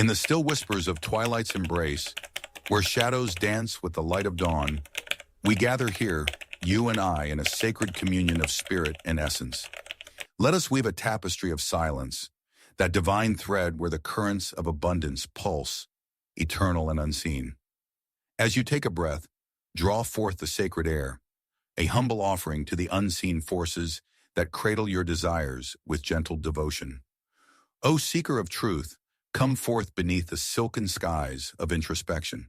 In the still whispers of twilight's embrace, where shadows dance with the light of dawn, we gather here, you and I, in a sacred communion of spirit and essence. Let us weave a tapestry of silence, that divine thread where the currents of abundance pulse, eternal and unseen. As you take a breath, draw forth the sacred air, a humble offering to the unseen forces that cradle your desires with gentle devotion. O seeker of truth, come forth beneath the silken skies of introspection.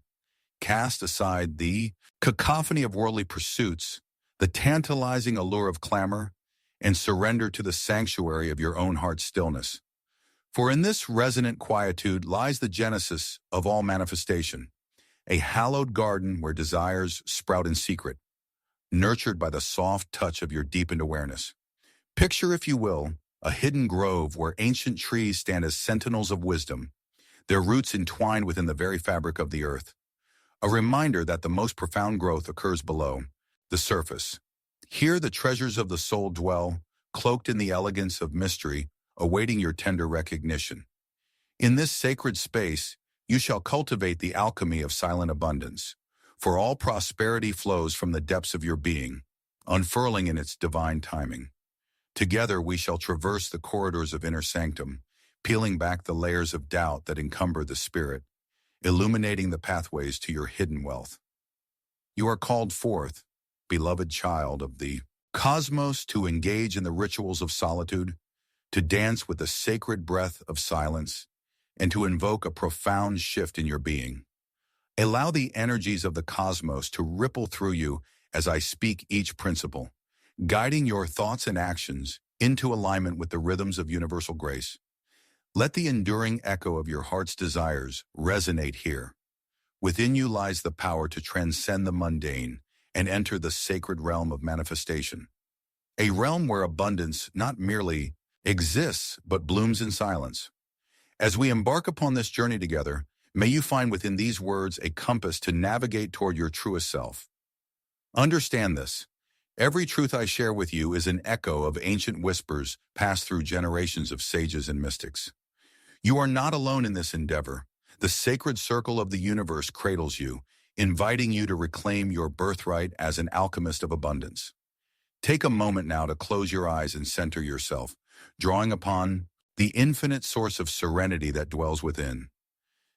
Cast aside the cacophony of worldly pursuits, the tantalizing allure of clamor, and surrender to the sanctuary of your own heart's stillness. For in this resonant quietude lies the genesis of all manifestation, a hallowed garden where desires sprout in secret, nurtured by the soft touch of your deepened awareness. Picture, if you will, a hidden grove where ancient trees stand as sentinels of wisdom, their roots entwined within the very fabric of the earth. A reminder that the most profound growth occurs below the surface. Here the treasures of the soul dwell, cloaked in the elegance of mystery, awaiting your tender recognition. In this sacred space, you shall cultivate the alchemy of silent abundance, for all prosperity flows from the depths of your being, unfurling in its divine timing. Together we shall traverse the corridors of inner sanctum, peeling back the layers of doubt that encumber the spirit, illuminating the pathways to your hidden wealth. You are called forth, beloved child of the cosmos, to engage in the rituals of solitude, to dance with the sacred breath of silence, and to invoke a profound shift in your being. Allow the energies of the cosmos to ripple through you as I speak each principle, guiding your thoughts and actions into alignment with the rhythms of universal grace. Let the enduring echo of your heart's desires resonate here. Within you lies the power to transcend the mundane and enter the sacred realm of manifestation, a realm where abundance not merely exists but blooms in silence. As we embark upon this journey together, may you find within these words a compass to navigate toward your truest self. Understand this. Every truth I share with you is an echo of ancient whispers passed through generations of sages and mystics. You are not alone in this endeavor. The sacred circle of the universe cradles you, inviting you to reclaim your birthright as an alchemist of abundance. Take a moment now to close your eyes and center yourself, drawing upon the infinite source of serenity that dwells within.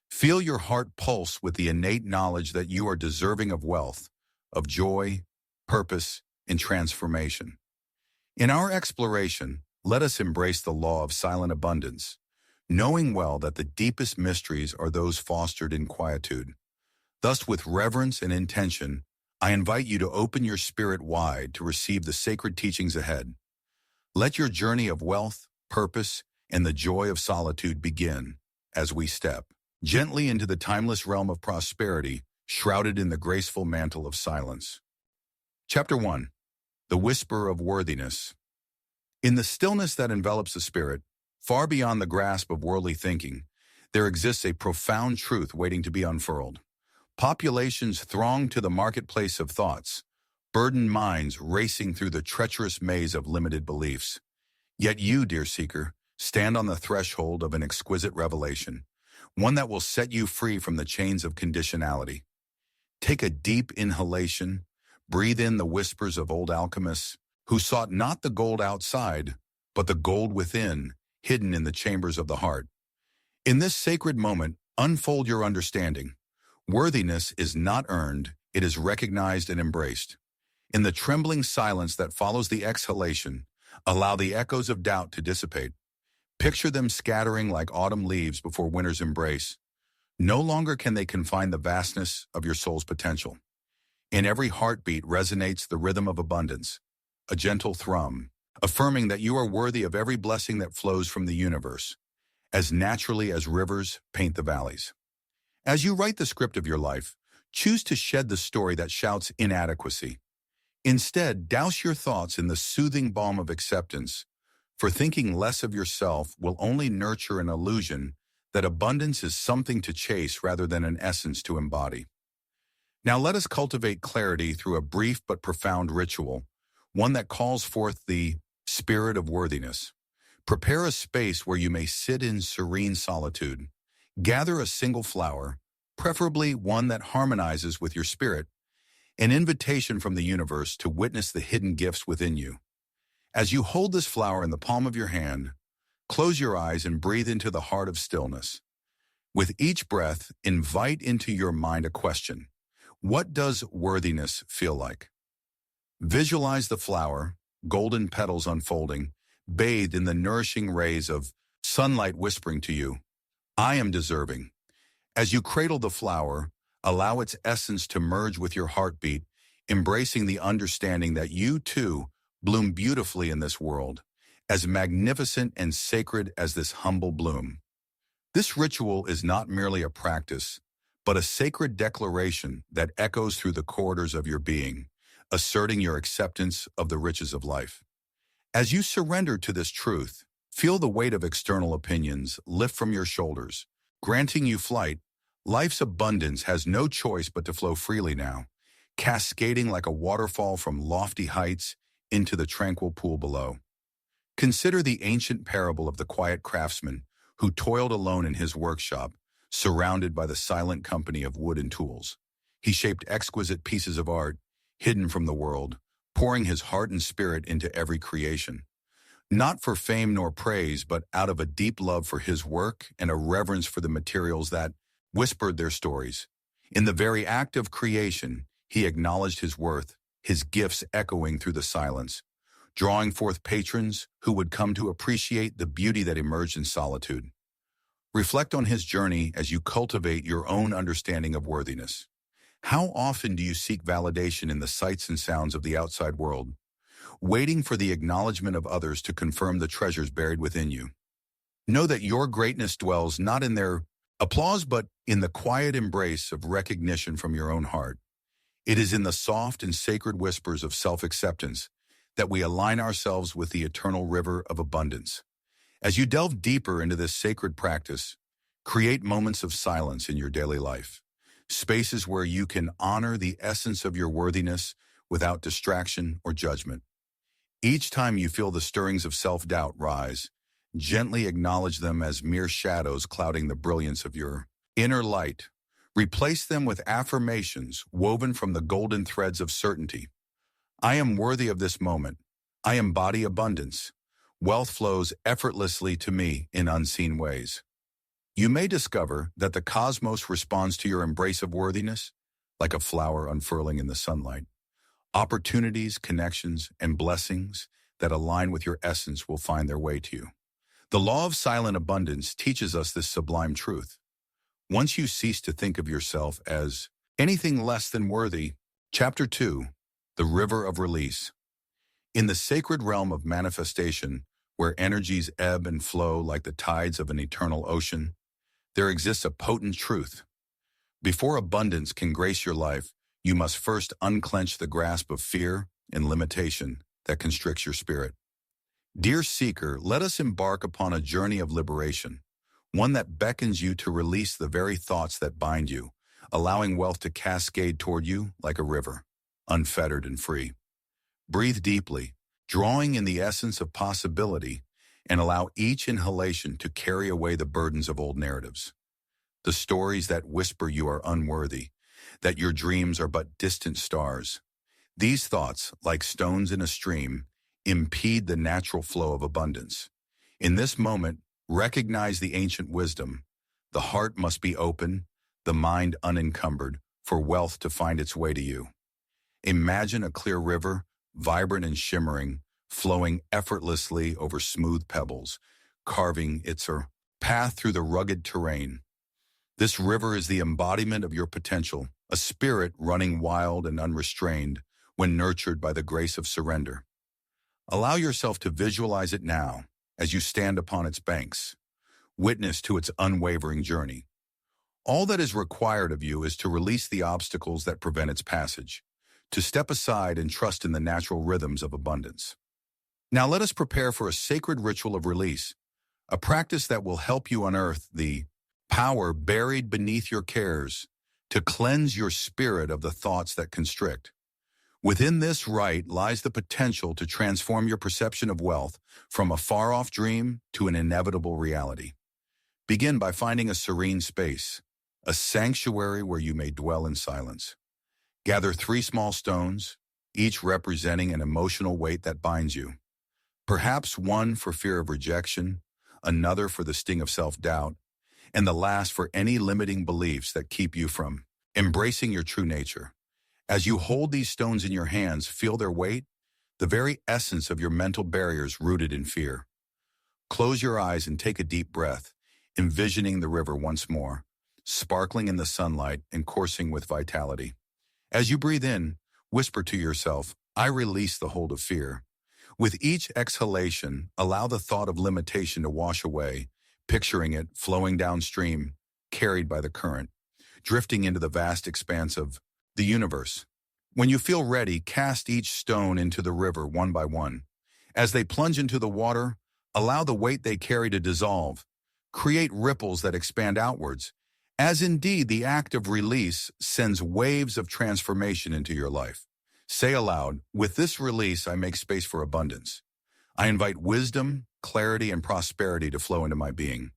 Feel your heart pulse with the innate knowledge that you are deserving of wealth, of joy, purpose, and transformation. In our exploration, let us embrace the law of silent abundance, knowing well that the deepest mysteries are those fostered in quietude. Thus, with reverence and intention, I invite you to open your spirit wide to receive the sacred teachings ahead. Let your journey of wealth, purpose, and the joy of solitude begin as we step gently into the timeless realm of prosperity, shrouded in the graceful mantle of silence. Chapter 1. The Whisper of Worthiness. In the stillness that envelops the spirit, far beyond the grasp of worldly thinking, there exists a profound truth waiting to be unfurled. Populations throng to the marketplace of thoughts, burdened minds racing through the treacherous maze of limited beliefs. Yet you, dear seeker, stand on the threshold of an exquisite revelation, one that will set you free from the chains of conditionality. Take a deep inhalation, breathe in the whispers of old alchemists who sought not the gold outside, but the gold within, hidden in the chambers of the heart. In this sacred moment, unfold your understanding. Worthiness is not earned, it is recognized and embraced. In the trembling silence that follows the exhalation, allow the echoes of doubt to dissipate. Picture them scattering like autumn leaves before winter's embrace. No longer can they confine the vastness of your soul's potential. In every heartbeat resonates the rhythm of abundance, a gentle thrum, affirming that you are worthy of every blessing that flows from the universe, as naturally as rivers paint the valleys. As you write the script of your life, choose to shed the story that shouts inadequacy. Instead, douse your thoughts in the soothing balm of acceptance, for thinking less of yourself will only nurture an illusion that abundance is something to chase rather than an essence to embody. Now let us cultivate clarity through a brief but profound ritual, one that calls forth the spirit of worthiness. Prepare a space where you may sit in serene solitude, Gather a single flower, preferably one that harmonizes with your spirit, an invitation from the universe to witness the hidden gifts within you. As you hold this flower in the palm of your hand, close your eyes and breathe into the heart of stillness. With each breath, invite into your mind a question. What does worthiness feel like? Visualize the flower, golden petals unfolding, bathed in the nourishing rays of sunlight whispering to you, I am deserving. As you cradle the flower, allow its essence to merge with your heartbeat, embracing the understanding that you too bloom beautifully in this world, as magnificent and sacred as this humble bloom. This ritual is not merely a practice, but a sacred declaration that echoes through the corridors of your being, asserting your acceptance of the riches of life. As you surrender to this truth, feel the weight of external opinions lift from your shoulders, granting you flight. Life's abundance has no choice but to flow freely now, cascading like a waterfall from lofty heights into the tranquil pool below. Consider the ancient parable of the quiet craftsman who toiled alone in his workshop, surrounded by the silent company of wood and tools. He shaped exquisite pieces of art, hidden from the world, pouring his heart and spirit into every creation. Not for fame nor praise, but out of a deep love for his work and a reverence for the materials that whispered their stories. In the very act of creation, he acknowledged his worth, his gifts echoing through the silence, drawing forth patrons who would come to appreciate the beauty that emerged in solitude. Reflect on his journey as you cultivate your own understanding of worthiness. How often do you seek validation in the sights and sounds of the outside world, waiting for the acknowledgement of others to confirm the treasures buried within you? Know that your greatness dwells not in their applause, but in the quiet embrace of recognition from your own heart. It is in the soft and sacred whispers of self-acceptance that we align ourselves with the eternal river of abundance. As you delve deeper into this sacred practice, create moments of silence in your daily life, spaces where you can honor the essence of your worthiness without distraction or judgment. Each time you feel the stirrings of self-doubt rise, gently acknowledge them as mere shadows clouding the brilliance of your inner light. Replace them with affirmations woven from the golden threads of certainty. I am worthy of this moment. I embody abundance. Wealth flows effortlessly to me in unseen ways. You may discover that the cosmos responds to your embrace of worthiness like a flower unfurling in the sunlight. Opportunities, connections, and blessings that align with your essence will find their way to you. The law of silent abundance teaches us this sublime truth. Once you cease to think of yourself as anything less than worthy. Chapter 2, The River of Release. In the sacred realm of manifestation, where energies ebb and flow like the tides of an eternal ocean, there exists a potent truth. Before abundance can grace your life, you must first unclench the grasp of fear and limitation that constricts your spirit. Dear seeker, let us embark upon a journey of liberation, one that beckons you to release the very thoughts that bind you, allowing wealth to cascade toward you like a river, unfettered and free. Breathe deeply, drawing in the essence of possibility, and allow each inhalation to carry away the burdens of old narratives. The stories that whisper you are unworthy, that your dreams are but distant stars. These thoughts, like stones in a stream, impede the natural flow of abundance. In this moment, recognize the ancient wisdom. The heart must be open, the mind unencumbered, for wealth to find its way to you. Imagine a clear river, vibrant and shimmering, flowing effortlessly over smooth pebbles, carving its path through the rugged terrain. This river is the embodiment of your potential, a spirit running wild and unrestrained when nurtured by the grace of surrender. Allow yourself to visualize it now as you stand upon its banks, witness to its unwavering journey. All that is required of you is to release the obstacles that prevent its passage, to step aside and trust in the natural rhythms of abundance. Now let us prepare for a sacred ritual of release, a practice that will help you unearth the power buried beneath your cares, to cleanse your spirit of the thoughts that constrict. Within this rite lies the potential to transform your perception of wealth from a far-off dream to an inevitable reality. Begin by finding a serene space, a sanctuary where you may dwell in silence. Gather 3 small stones, each representing an emotional weight that binds you. Perhaps one for fear of rejection, another for the sting of self-doubt, and the last for any limiting beliefs that keep you from embracing your true nature. As you hold these stones in your hands, feel their weight, the very essence of your mental barriers rooted in fear. Close your eyes and take a deep breath, envisioning the river once more, sparkling in the sunlight and coursing with vitality. As you breathe in, whisper to yourself, "I release the hold of fear." With each exhalation, allow the thought of limitation to wash away, picturing it flowing downstream, carried by the current, drifting into the vast expanse of the universe. When you feel ready, cast each stone into the river one by one. As they plunge into the water, allow the weight they carry to dissolve. Create ripples that expand outwards, as indeed the act of release sends waves of transformation into your life. Say aloud, "With this release, I make space for abundance. I invite wisdom, clarity, and prosperity to flow into my being."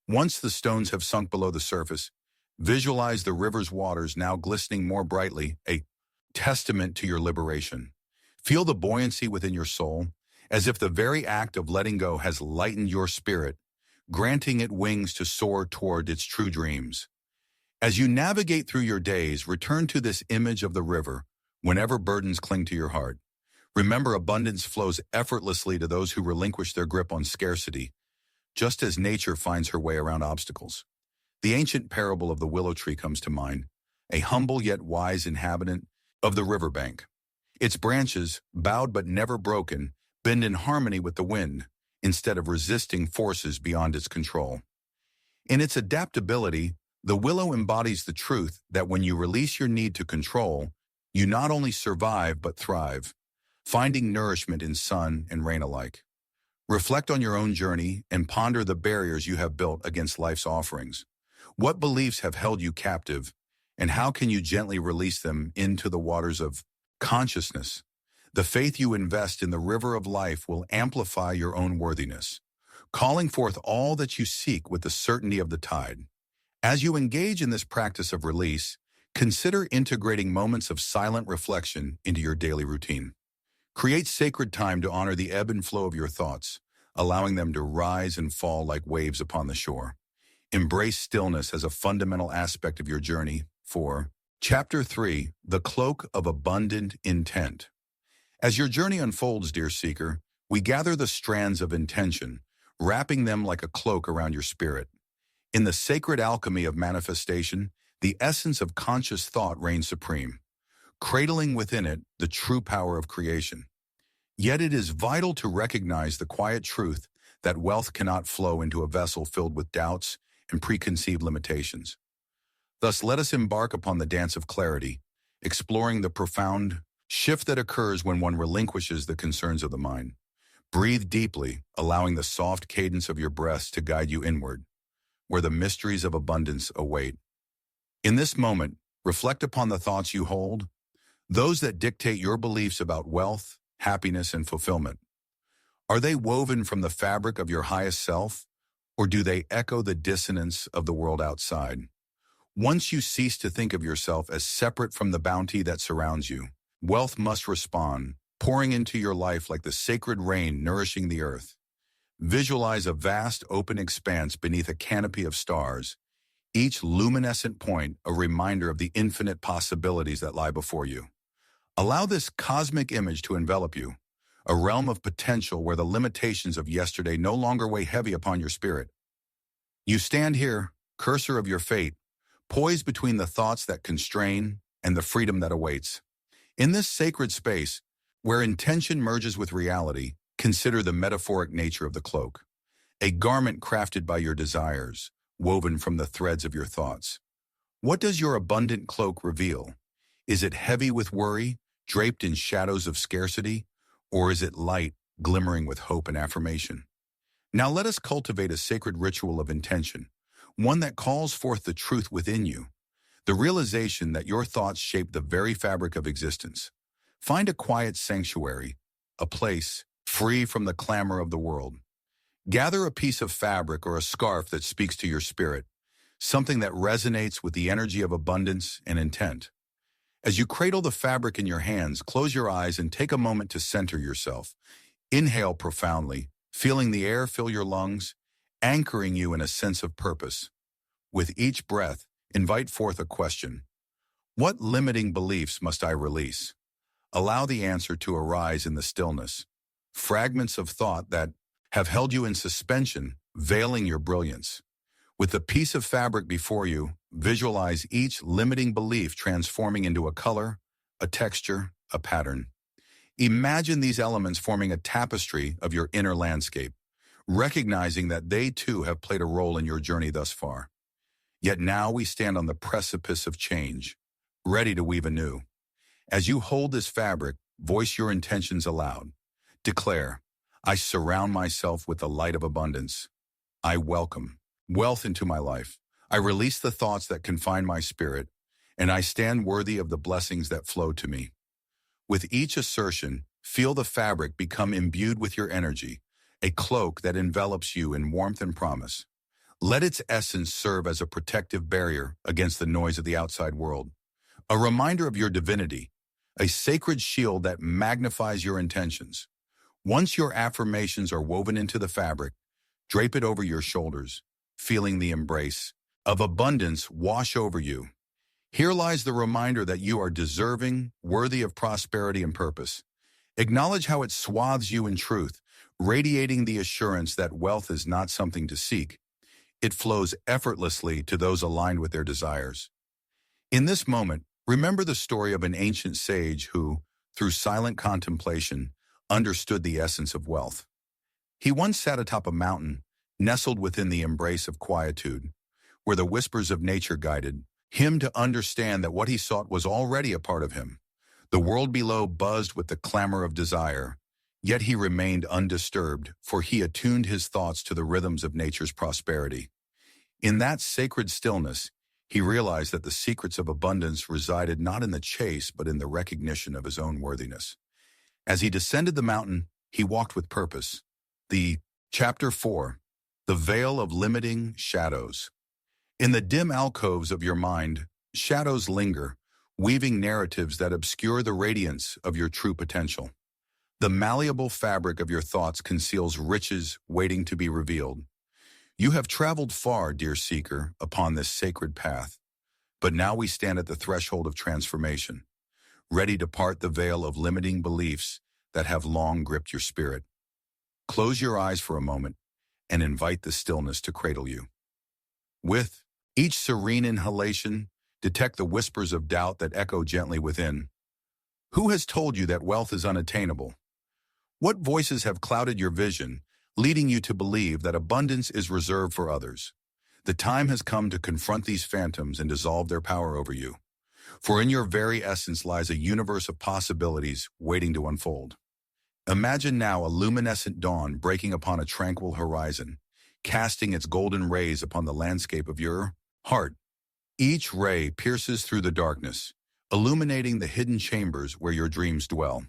Once the stones have sunk below the surface, visualize the river's waters now glistening more brightly, a testament to your liberation. Feel the buoyancy within your soul, as if the very act of letting go has lightened your spirit, granting it wings to soar toward its true dreams. As you navigate through your days, return to this image of the river whenever burdens cling to your heart. Remember, abundance flows effortlessly to those who relinquish their grip on scarcity, just as nature finds her way around obstacles. The ancient parable of the willow tree comes to mind, a humble yet wise inhabitant of the riverbank. Its branches, bowed but never broken, bend in harmony with the wind, instead of resisting forces beyond its control. In its adaptability, the willow embodies the truth that when you release your need to control, you not only survive but thrive, finding nourishment in sun and rain alike. Reflect on your own journey and ponder the barriers you have built against life's offerings. What beliefs have held you captive, and how can you gently release them into the waters of consciousness? The faith you invest in the river of life will amplify your own worthiness, calling forth all that you seek with the certainty of the tide. As you engage in this practice of release, consider integrating moments of silent reflection into your daily routine. Create sacred time to honor the ebb and flow of your thoughts, allowing them to rise and fall like waves upon the shore. Embrace stillness as a fundamental aspect of your journey. For Chapter 3, The Cloak of Abundant Intent. As your journey unfolds, dear seeker, we gather the strands of intention, wrapping them like a cloak around your spirit. In the sacred alchemy of manifestation, the essence of conscious thought reigns supreme, cradling within it the true power of creation. Yet it is vital to recognize the quiet truth that wealth cannot flow into a vessel filled with doubts and preconceived limitations. Thus, let us embark upon the dance of clarity, exploring the profound shift that occurs when one relinquishes the concerns of the mind. Breathe deeply, allowing the soft cadence of your breaths to guide you inward, where the mysteries of abundance await. In this moment, reflect upon the thoughts you hold, those that dictate your beliefs about wealth, happiness, and fulfillment. Are they woven from the fabric of your highest self, or do they echo the dissonance of the world outside? Once you cease to think of yourself as separate from the bounty that surrounds you, wealth must respond, pouring into your life like the sacred rain nourishing the earth. Visualize a vast open expanse beneath a canopy of stars, each luminescent point a reminder of the infinite possibilities that lie before you. Allow this cosmic image to envelop you, a realm of potential where the limitations of yesterday no longer weigh heavy upon your spirit. You stand here, cursor of your fate, poised between the thoughts that constrain and the freedom that awaits. In this sacred space, where intention merges with reality, consider the metaphoric nature of the cloak, a garment crafted by your desires, woven from the threads of your thoughts. What does your abundant cloak reveal? Is it heavy with worry, draped in shadows of scarcity, or is it light, glimmering with hope and affirmation? Now let us cultivate a sacred ritual of intention, one that calls forth the truth within you, the realization that your thoughts shape the very fabric of existence. Find a quiet sanctuary, a place free from the clamor of the world. Gather a piece of fabric or a scarf that speaks to your spirit, something that resonates with the energy of abundance and intent. As you cradle the fabric in your hands, close your eyes and take a moment to center yourself. Inhale profoundly, feeling the air fill your lungs, anchoring you in a sense of purpose. With each breath, invite forth a question. What limiting beliefs must I release? Allow the answer to arise in the stillness. Fragments of thought that have held you in suspension, veiling your brilliance. With the piece of fabric before you, visualize each limiting belief transforming into a color, a texture, a pattern. Imagine these elements forming a tapestry of your inner landscape, recognizing that they too have played a role in your journey thus far. Yet now we stand on the precipice of change, ready to weave anew. As you hold this fabric, voice your intentions aloud. Declare, I surround myself with the light of abundance. I welcome wealth into my life. I release the thoughts that confine my spirit, and I stand worthy of the blessings that flow to me. With each assertion, feel the fabric become imbued with your energy, a cloak that envelops you in warmth and promise. Let its essence serve as a protective barrier against the noise of the outside world, a reminder of your divinity, a sacred shield that magnifies your intentions. Once your affirmations are woven into the fabric, drape it over your shoulders, feeling the embrace of abundance wash over you. Here lies the reminder that you are deserving, worthy of prosperity and purpose. Acknowledge how it swathes you in truth, radiating the assurance that wealth is not something to seek. It flows effortlessly to those aligned with their desires. In this moment, remember the story of an ancient sage who, through silent contemplation, understood the essence of wealth. He once sat atop a mountain, nestled within the embrace of quietude, where the whispers of nature guided him to understand that what he sought was already a part of him. The world below buzzed with the clamor of desire, yet he remained undisturbed, for he attuned his thoughts to the rhythms of nature's prosperity. In that sacred stillness, he realized that the secrets of abundance resided not in the chase, but in the recognition of his own worthiness. As he descended the mountain, he walked with purpose. Chapter 4, The Veil of Limiting Shadows. In the dim alcoves of your mind, shadows linger, weaving narratives that obscure the radiance of your true potential. The malleable fabric of your thoughts conceals riches waiting to be revealed. You have traveled far, dear seeker, upon this sacred path, but now we stand at the threshold of transformation, ready to part the veil of limiting beliefs that have long gripped your spirit. Close your eyes for a moment and invite the stillness to cradle you. With each serene inhalation, detect the whispers of doubt that echo gently within. Who has told you that wealth is unattainable? What voices have clouded your vision, leading you to believe that abundance is reserved for others? The time has come to confront these phantoms and dissolve their power over you. For in your very essence lies a universe of possibilities waiting to unfold. Imagine now a luminescent dawn breaking upon a tranquil horizon, casting its golden rays upon the landscape of your heart. Each ray pierces through the darkness, illuminating the hidden chambers where your dreams dwell.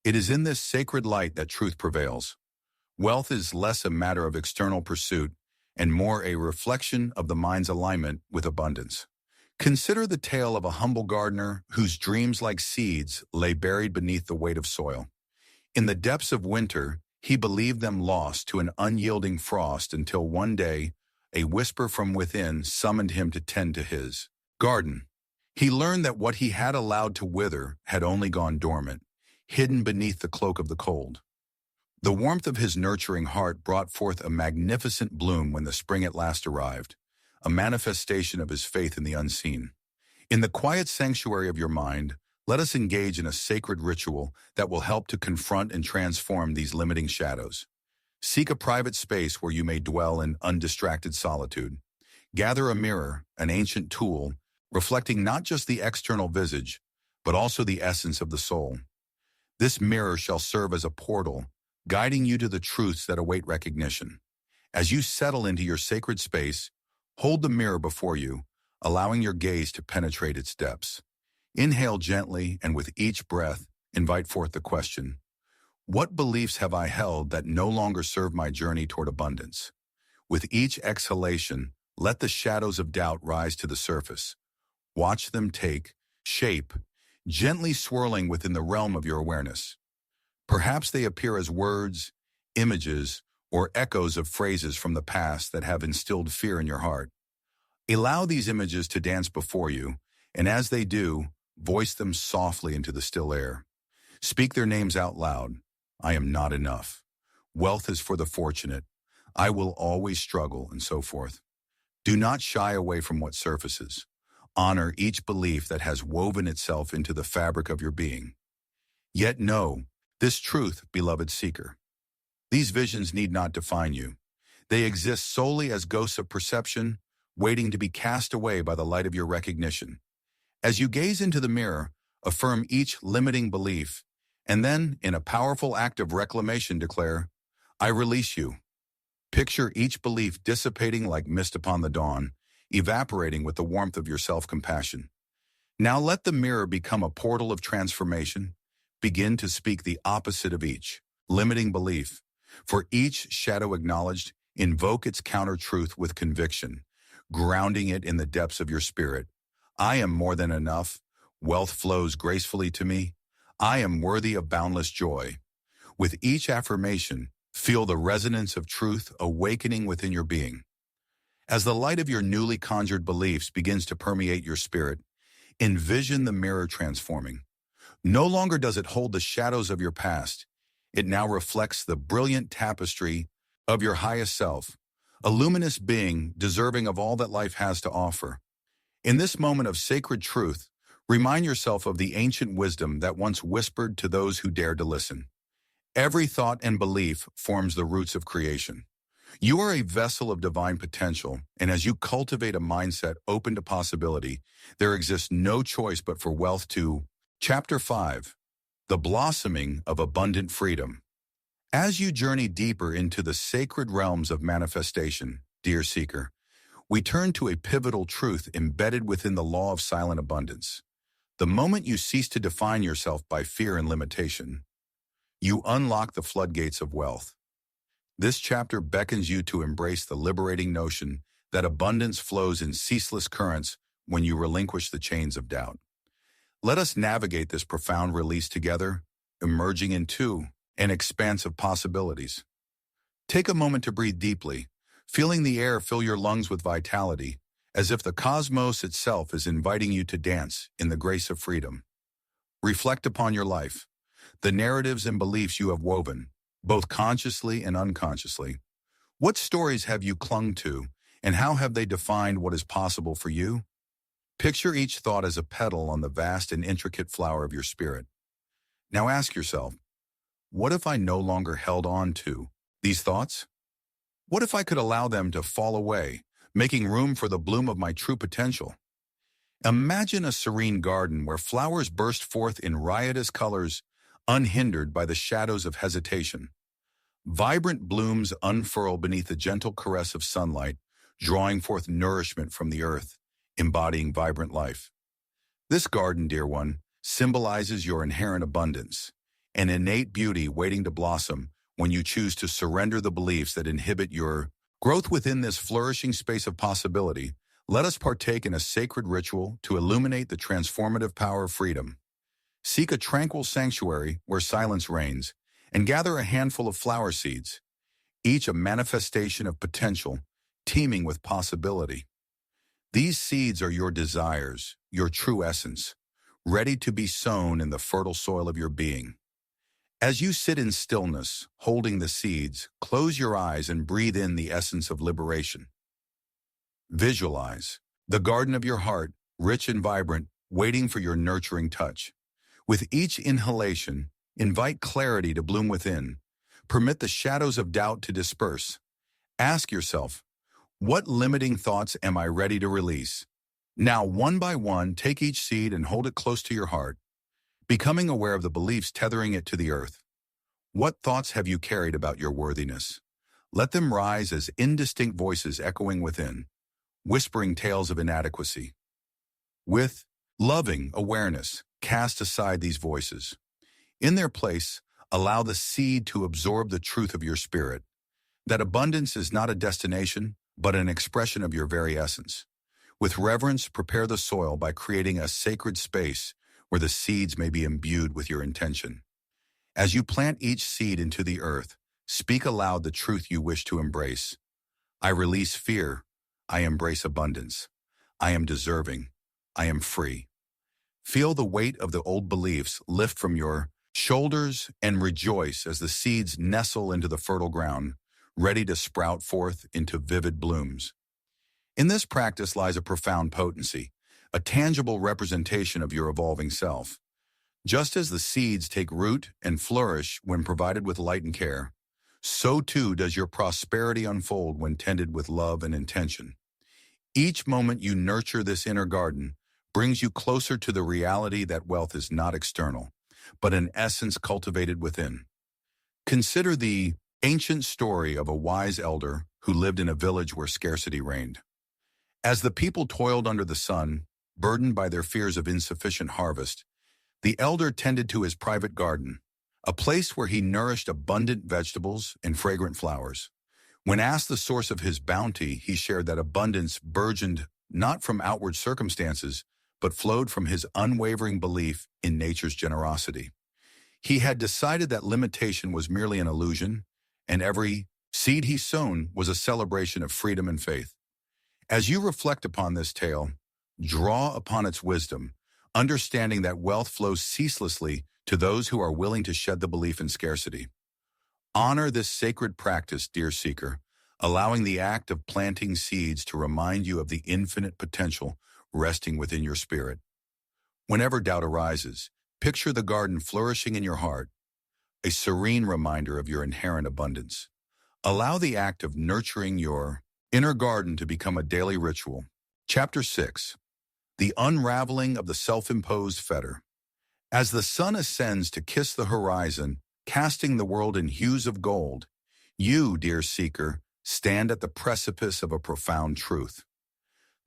It is in this sacred light that truth prevails. Wealth is less a matter of external pursuit and more a reflection of the mind's alignment with abundance. Consider the tale of a humble gardener whose dreams, like seeds, lay buried beneath the weight of soil. In the depths of winter, he believed them lost to an unyielding frost until one day, a whisper from within summoned him to tend to his garden. He learned that what he had allowed to wither had only gone dormant, hidden beneath the cloak of the cold. The warmth of his nurturing heart brought forth a magnificent bloom when the spring at last arrived, a manifestation of his faith in the unseen. In the quiet sanctuary of your mind, let us engage in a sacred ritual that will help to confront and transform these limiting shadows. Seek a private space where you may dwell in undistracted solitude. Gather a mirror, an ancient tool, reflecting not just the external visage, but also the essence of the soul. This mirror shall serve as a portal, guiding you to the truths that await recognition. As you settle into your sacred space, hold the mirror before you, allowing your gaze to penetrate its depths. Inhale gently, and with each breath, invite forth the question, What beliefs have I held that no longer serve my journey toward abundance? With each exhalation, let the shadows of doubt rise to the surface. Watch them take shape, gently swirling within the realm of your awareness. Perhaps they appear as words, images, or echoes of phrases from the past that have instilled fear in your heart. Allow these images to dance before you, and as they do, voice them softly into the still air. Speak their names out loud. I am not enough. Wealth is for the fortunate. I will always struggle, and so forth. Do not shy away from what surfaces. Honor each belief that has woven itself into the fabric of your being. Yet know this truth, beloved seeker. These visions need not define you. They exist solely as ghosts of perception, waiting to be cast away by the light of your recognition. As you gaze into the mirror, affirm each limiting belief, and then, in a powerful act of reclamation, declare, I release you. Picture each belief dissipating like mist upon the dawn, evaporating with the warmth of your self-compassion. Now let the mirror become a portal of transformation. Begin to speak the opposite of each limiting belief. For each shadow acknowledged, invoke its counter-truth with conviction, grounding it in the depths of your spirit. I am more than enough. Wealth flows gracefully to me. I am worthy of boundless joy. With each affirmation, feel the resonance of truth awakening within your being. As the light of your newly conjured beliefs begins to permeate your spirit, envision the mirror transforming. No longer does it hold the shadows of your past. It now reflects the brilliant tapestry of your highest self, a luminous being deserving of all that life has to offer. In this moment of sacred truth, remind yourself of the ancient wisdom that once whispered to those who dared to listen. Every thought and belief forms the roots of creation. You are a vessel of divine potential, and as you cultivate a mindset open to possibility, there exists no choice but for wealth to. Chapter 5. The Blossoming of Abundant Freedom. As you journey deeper into the sacred realms of manifestation, dear seeker, we turn to a pivotal truth embedded within the law of silent abundance. The moment you cease to define yourself by fear and limitation, you unlock the floodgates of wealth. This chapter beckons you to embrace the liberating notion that abundance flows in ceaseless currents when you relinquish the chains of doubt. Let us navigate this profound release together, emerging into an expanse of possibilities. Take a moment to breathe deeply, feeling the air fill your lungs with vitality, as if the cosmos itself is inviting you to dance in the grace of freedom. Reflect upon your life, the narratives and beliefs you have woven, both consciously and unconsciously. What stories have you clung to, and how have they defined what is possible for you? Picture each thought as a petal on the vast and intricate flower of your spirit. Now ask yourself, what if I no longer held on to these thoughts? What if I could allow them to fall away, making room for the bloom of my true potential? Imagine a serene garden where flowers burst forth in riotous colors, unhindered by the shadows of hesitation. Vibrant blooms unfurl beneath the gentle caress of sunlight, drawing forth nourishment from the earth, embodying vibrant life. This garden, dear one, symbolizes your inherent abundance, an innate beauty waiting to blossom when you choose to surrender the beliefs that inhibit your growth. Within this flourishing space of possibility, let us partake in a sacred ritual to illuminate the transformative power of freedom. Seek a tranquil sanctuary where silence reigns, and gather a handful of flower seeds, each a manifestation of potential, teeming with possibility. These seeds are your desires, your true essence, ready to be sown in the fertile soil of your being. As you sit in stillness, holding the seeds, close your eyes and breathe in the essence of liberation. Visualize the garden of your heart, rich and vibrant, waiting for your nurturing touch. With each inhalation, invite clarity to bloom within. Permit the shadows of doubt to disperse. Ask yourself, what limiting thoughts am I ready to release? Now, one by one, take each seed and hold it close to your heart, becoming aware of the beliefs tethering it to the earth. What thoughts have you carried about your worthiness? Let them rise as indistinct voices echoing within, whispering tales of inadequacy. With loving awareness, cast aside these voices. In their place, Allow the seed to absorb the truth of your spirit, that abundance is not a destination, but an expression of your very essence. With reverence, prepare the soil by creating a sacred space where the seeds may be imbued with your intention. As you plant each seed into the earth, speak aloud the truth you wish to embrace. I release fear. I embrace abundance. I am deserving. I am free. Feel the weight of the old beliefs lift from your shoulders and rejoice as the seeds nestle into the fertile ground, ready to sprout forth into vivid blooms. In this practice lies a profound potency, a tangible representation of your evolving self. Just as the seeds take root and flourish when provided with light and care, so too does your prosperity unfold when tended with love and intention. Each moment you nurture this inner garden brings you closer to the reality that wealth is not external, but an essence cultivated within. Consider the ancient story of a wise elder who lived in a village where scarcity reigned. As the people toiled under the sun, burdened by their fears of insufficient harvest, the elder tended to his private garden, a place where he nourished abundant vegetables and fragrant flowers. When asked the source of his bounty, he shared that abundance burgeoned not from outward circumstances, but flowed from his unwavering belief in nature's generosity. He had decided that limitation was merely an illusion, and every seed he sown was a celebration of freedom and faith. As you reflect upon this tale, draw upon its wisdom, understanding that wealth flows ceaselessly to those who are willing to shed the belief in scarcity. Honor this sacred practice, dear seeker, allowing the act of planting seeds to remind you of the infinite potential resting within your spirit. Whenever doubt arises, picture the garden flourishing in your heart, a serene reminder of your inherent abundance. Allow the act of nurturing your inner garden to become a daily ritual. Chapter 6. The Unraveling of the Self-Imposed Fetter. As the sun ascends to kiss the horizon, casting the world in hues of gold, you, dear seeker, stand at the precipice of a profound truth.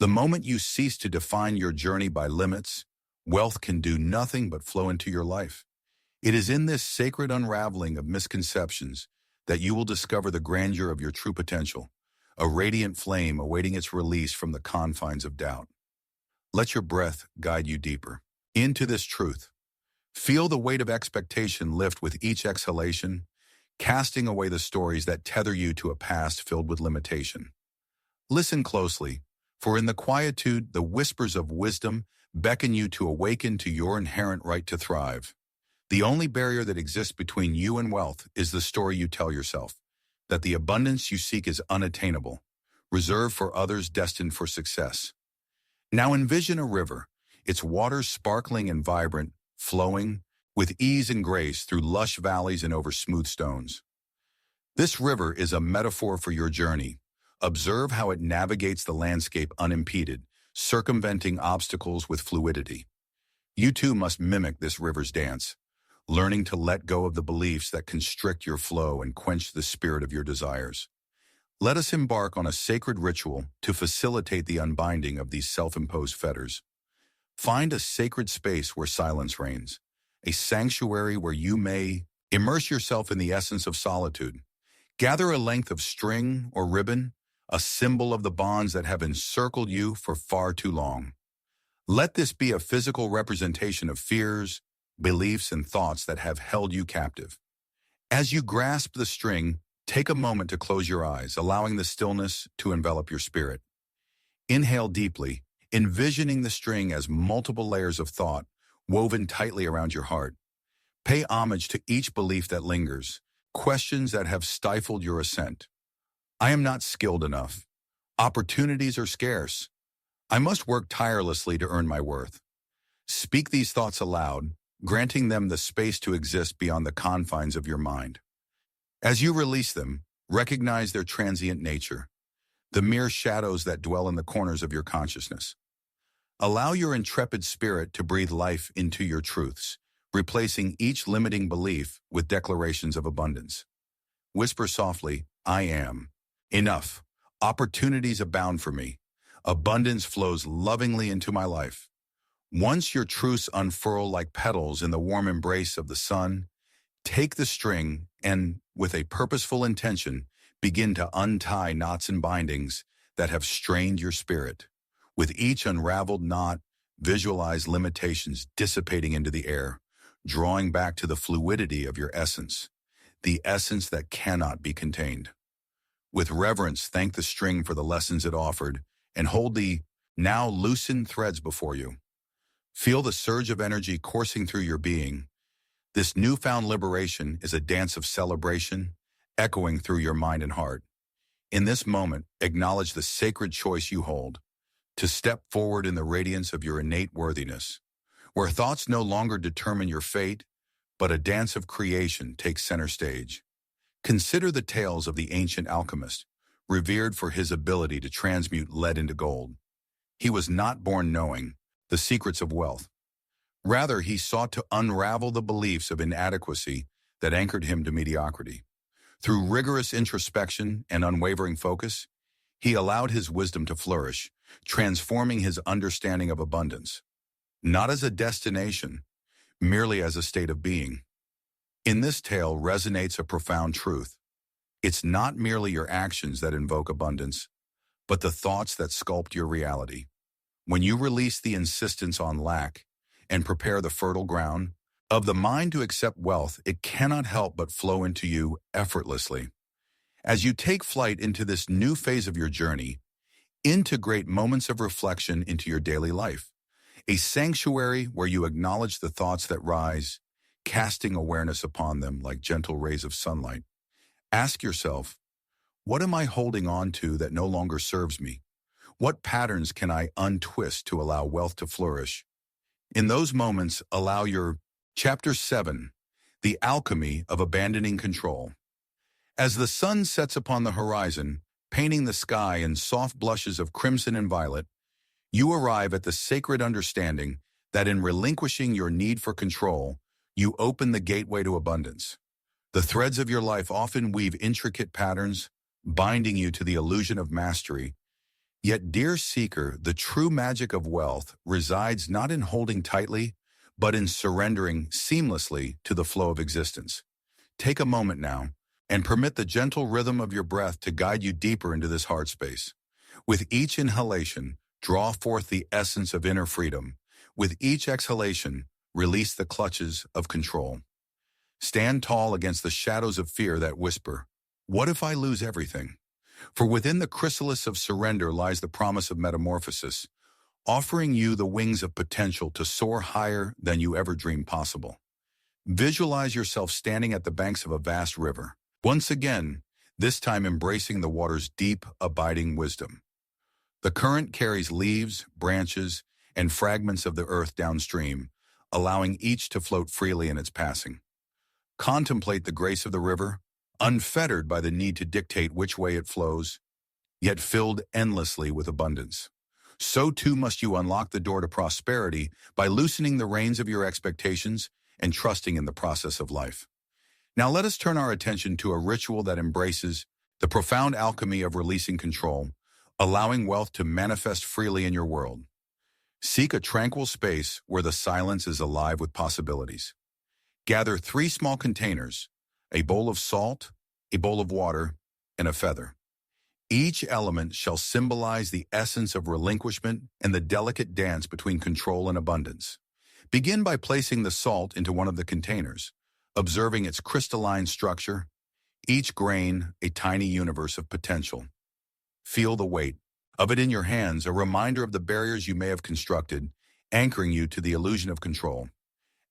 The moment you cease to define your journey by limits, wealth can do nothing but flow into your life. It is in this sacred unraveling of misconceptions that you will discover the grandeur of your true potential, a radiant flame awaiting its release from the confines of doubt. Let your breath guide you deeper into this truth. Feel the weight of expectation lift with each exhalation, casting away the stories that tether you to a past filled with limitation. Listen closely, for in the quietude, the whispers of wisdom beckon you to awaken to your inherent right to thrive. The only barrier that exists between you and wealth is the story you tell yourself, that the abundance you seek is unattainable, reserved for others destined for success. Now envision a river, its waters sparkling and vibrant, flowing with ease and grace through lush valleys and over smooth stones. This river is a metaphor for your journey. Observe how it navigates the landscape unimpeded, circumventing obstacles with fluidity. You too must mimic this river's dance, learning to let go of the beliefs that constrict your flow and quench the spirit of your desires. Let us embark on a sacred ritual to facilitate the unbinding of these self-imposed fetters. Find a sacred space where silence reigns, a sanctuary where you may immerse yourself in the essence of solitude. Gather a length of string or ribbon, a symbol of the bonds that have encircled you for far too long. Let this be a physical representation of fears, beliefs, and thoughts that have held you captive. As you grasp the string, take a moment to close your eyes, allowing the stillness to envelop your spirit. Inhale deeply, envisioning the string as multiple layers of thought woven tightly around your heart. Pay homage to each belief that lingers, questions that have stifled your ascent. I am not skilled enough. Opportunities are scarce. I must work tirelessly to earn my worth. Speak these thoughts aloud, granting them the space to exist beyond the confines of your mind. As you release them, recognize their transient nature, the mere shadows that dwell in the corners of your consciousness. Allow your intrepid spirit to breathe life into your truths, replacing each limiting belief with declarations of abundance. Whisper softly, I am. Enough. Opportunities abound for me. Abundance flows lovingly into my life. Once your truths unfurl like petals in the warm embrace of the sun, Take the string and, with a purposeful intention, begin to untie knots and bindings that have strained your spirit. With each unraveled knot, visualize limitations dissipating into the air, drawing back to the fluidity of your essence, the essence that cannot be contained. With reverence, thank the string for the lessons it offered, and hold the now loosened threads before you. Feel the surge of energy coursing through your being. This newfound liberation is a dance of celebration, echoing through your mind and heart. In this moment, acknowledge the sacred choice you hold, to step forward in the radiance of your innate worthiness, where thoughts no longer determine your fate, but a dance of creation takes center stage. Consider the tales of the ancient alchemist, revered for his ability to transmute lead into gold. He was not born knowing the secrets of wealth. Rather, he sought to unravel the beliefs of inadequacy that anchored him to mediocrity. Through rigorous introspection and unwavering focus, he allowed his wisdom to flourish, transforming his understanding of abundance, not as a destination, merely as a state of being. In this tale resonates a profound truth. It's not merely your actions that invoke abundance, but the thoughts that sculpt your reality. When you release the insistence on lack and prepare the fertile ground of the mind to accept wealth, it cannot help but flow into you effortlessly. As you take flight into this new phase of your journey, integrate moments of reflection into your daily life, a sanctuary where you acknowledge the thoughts that rise, casting awareness upon them like gentle rays of sunlight. Ask yourself, what am I holding on to that no longer serves me? What patterns can I untwist to allow wealth to flourish? In those moments, allow your Chapter 7, The Alchemy of Abandoning Control. As the sun sets upon the horizon, painting the sky in soft blushes of crimson and violet, you arrive at the sacred understanding that in relinquishing your need for control, you open the gateway to abundance. The threads of your life often weave intricate patterns, binding you to the illusion of mastery. Yet, dear seeker, the true magic of wealth resides not in holding tightly, but in surrendering seamlessly to the flow of existence. Take a moment now and permit the gentle rhythm of your breath to guide you deeper into this heart space. With each inhalation, draw forth the essence of inner freedom. With each exhalation, release the clutches of control. Stand tall against the shadows of fear that whisper, "What if I lose everything?" For within the chrysalis of surrender lies the promise of metamorphosis, offering you the wings of potential to soar higher than you ever dreamed possible. Visualize yourself standing at the banks of a vast river, once again, this time embracing the water's deep, abiding wisdom. The current carries leaves, branches, and fragments of the earth downstream, allowing each to float freely in its passing. Contemplate the grace of the river, unfettered by the need to dictate which way it flows, yet filled endlessly with abundance. So too must you unlock the door to prosperity by loosening the reins of your expectations and trusting in the process of life. Now let us turn our attention to a ritual that embraces the profound alchemy of releasing control, allowing wealth to manifest freely in your world. Seek a tranquil space where the silence is alive with possibilities. Gather 3 small containers, a bowl of salt, a bowl of water, and a feather. Each element shall symbolize the essence of relinquishment and the delicate dance between control and abundance. Begin by placing the salt into one of the containers, observing its crystalline structure, each grain a tiny universe of potential. Feel the weight of it in your hands, a reminder of the barriers you may have constructed, anchoring you to the illusion of control.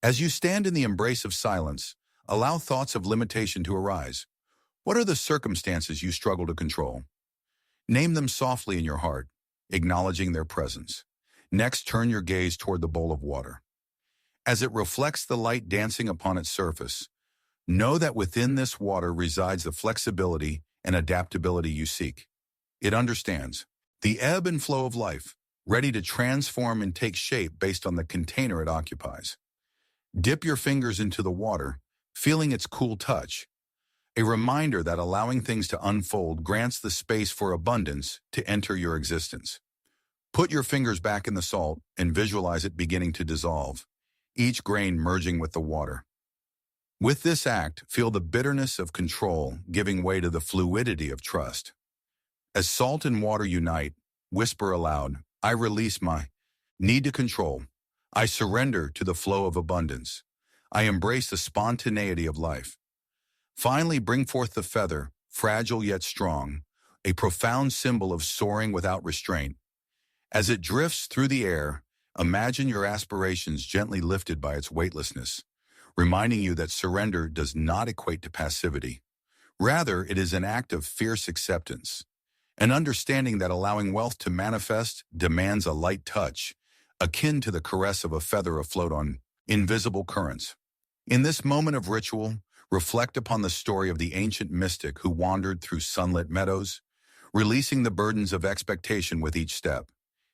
As you stand in the embrace of silence, allow thoughts of limitation to arise. What are the circumstances you struggle to control? Name them softly in your heart, acknowledging their presence. Next, turn your gaze toward the bowl of water. As it reflects the light dancing upon its surface, know that within this water resides the flexibility and adaptability you seek. It understands the ebb and flow of life, ready to transform and take shape based on the container it occupies. Dip your fingers into the water, feeling its cool touch, a reminder that allowing things to unfold grants the space for abundance to enter your existence. Put your fingers back in the salt and visualize it beginning to dissolve, each grain merging with the water. With this act, feel the bitterness of control giving way to the fluidity of trust. As salt and water unite, whisper aloud, I release my need to control. I surrender to the flow of abundance. I embrace the spontaneity of life. Finally, bring forth the feather, fragile yet strong, a profound symbol of soaring without restraint. As it drifts through the air, imagine your aspirations gently lifted by its weightlessness, reminding you that surrender does not equate to passivity. Rather, it is an act of fierce acceptance, an understanding that allowing wealth to manifest demands a light touch, akin to the caress of a feather afloat on invisible currents. In this moment of ritual, reflect upon the story of the ancient mystic who wandered through sunlit meadows, releasing the burdens of expectation with each step.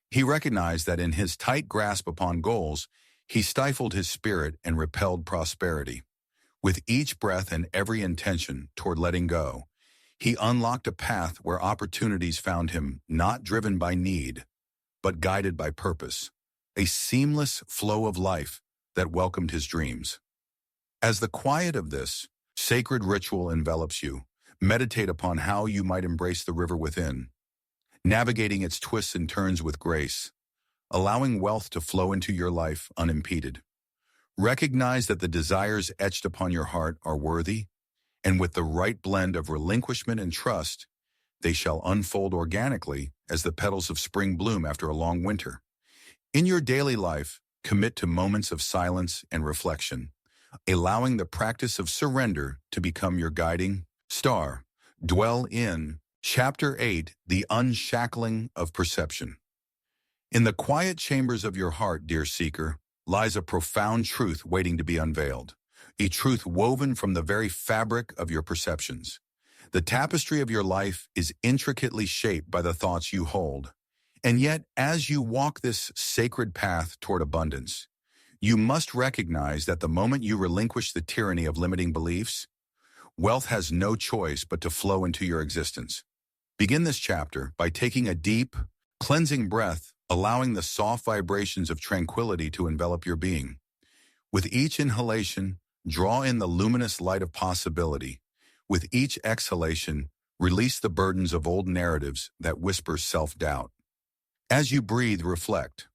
He recognized that in his tight grasp upon goals, he stifled his spirit and repelled prosperity. With each breath and every intention toward letting go, he unlocked a path where opportunities found him not driven by need, but guided by purpose, a seamless flow of life that welcomed his dreams. As the quiet of this sacred ritual envelops you, meditate upon how you might embrace the river within, navigating its twists and turns with grace, allowing wealth to flow into your life unimpeded. Recognize that the desires etched upon your heart are worthy, and with the right blend of relinquishment and trust, they shall unfold organically as the petals of spring bloom after a long winter. In your daily life, commit to moments of silence and reflection, allowing the practice of surrender to become your guiding star. Dwell in Chapter 8, The Unshackling of Perception. In the quiet chambers of your heart, dear seeker, lies a profound truth waiting to be unveiled, a truth woven from the very fabric of your perceptions. The tapestry of your life is intricately shaped by the thoughts you hold, and yet as you walk this sacred path toward abundance, you must recognize that the moment you relinquish the tyranny of limiting beliefs, wealth has no choice but to flow into your existence. Begin this chapter by taking a deep, cleansing breath, allowing the soft vibrations of tranquility to envelop your being. With each inhalation, draw in the luminous light of possibility. With each exhalation, release the burdens of old narratives that whisper self-doubt. As you breathe, reflect.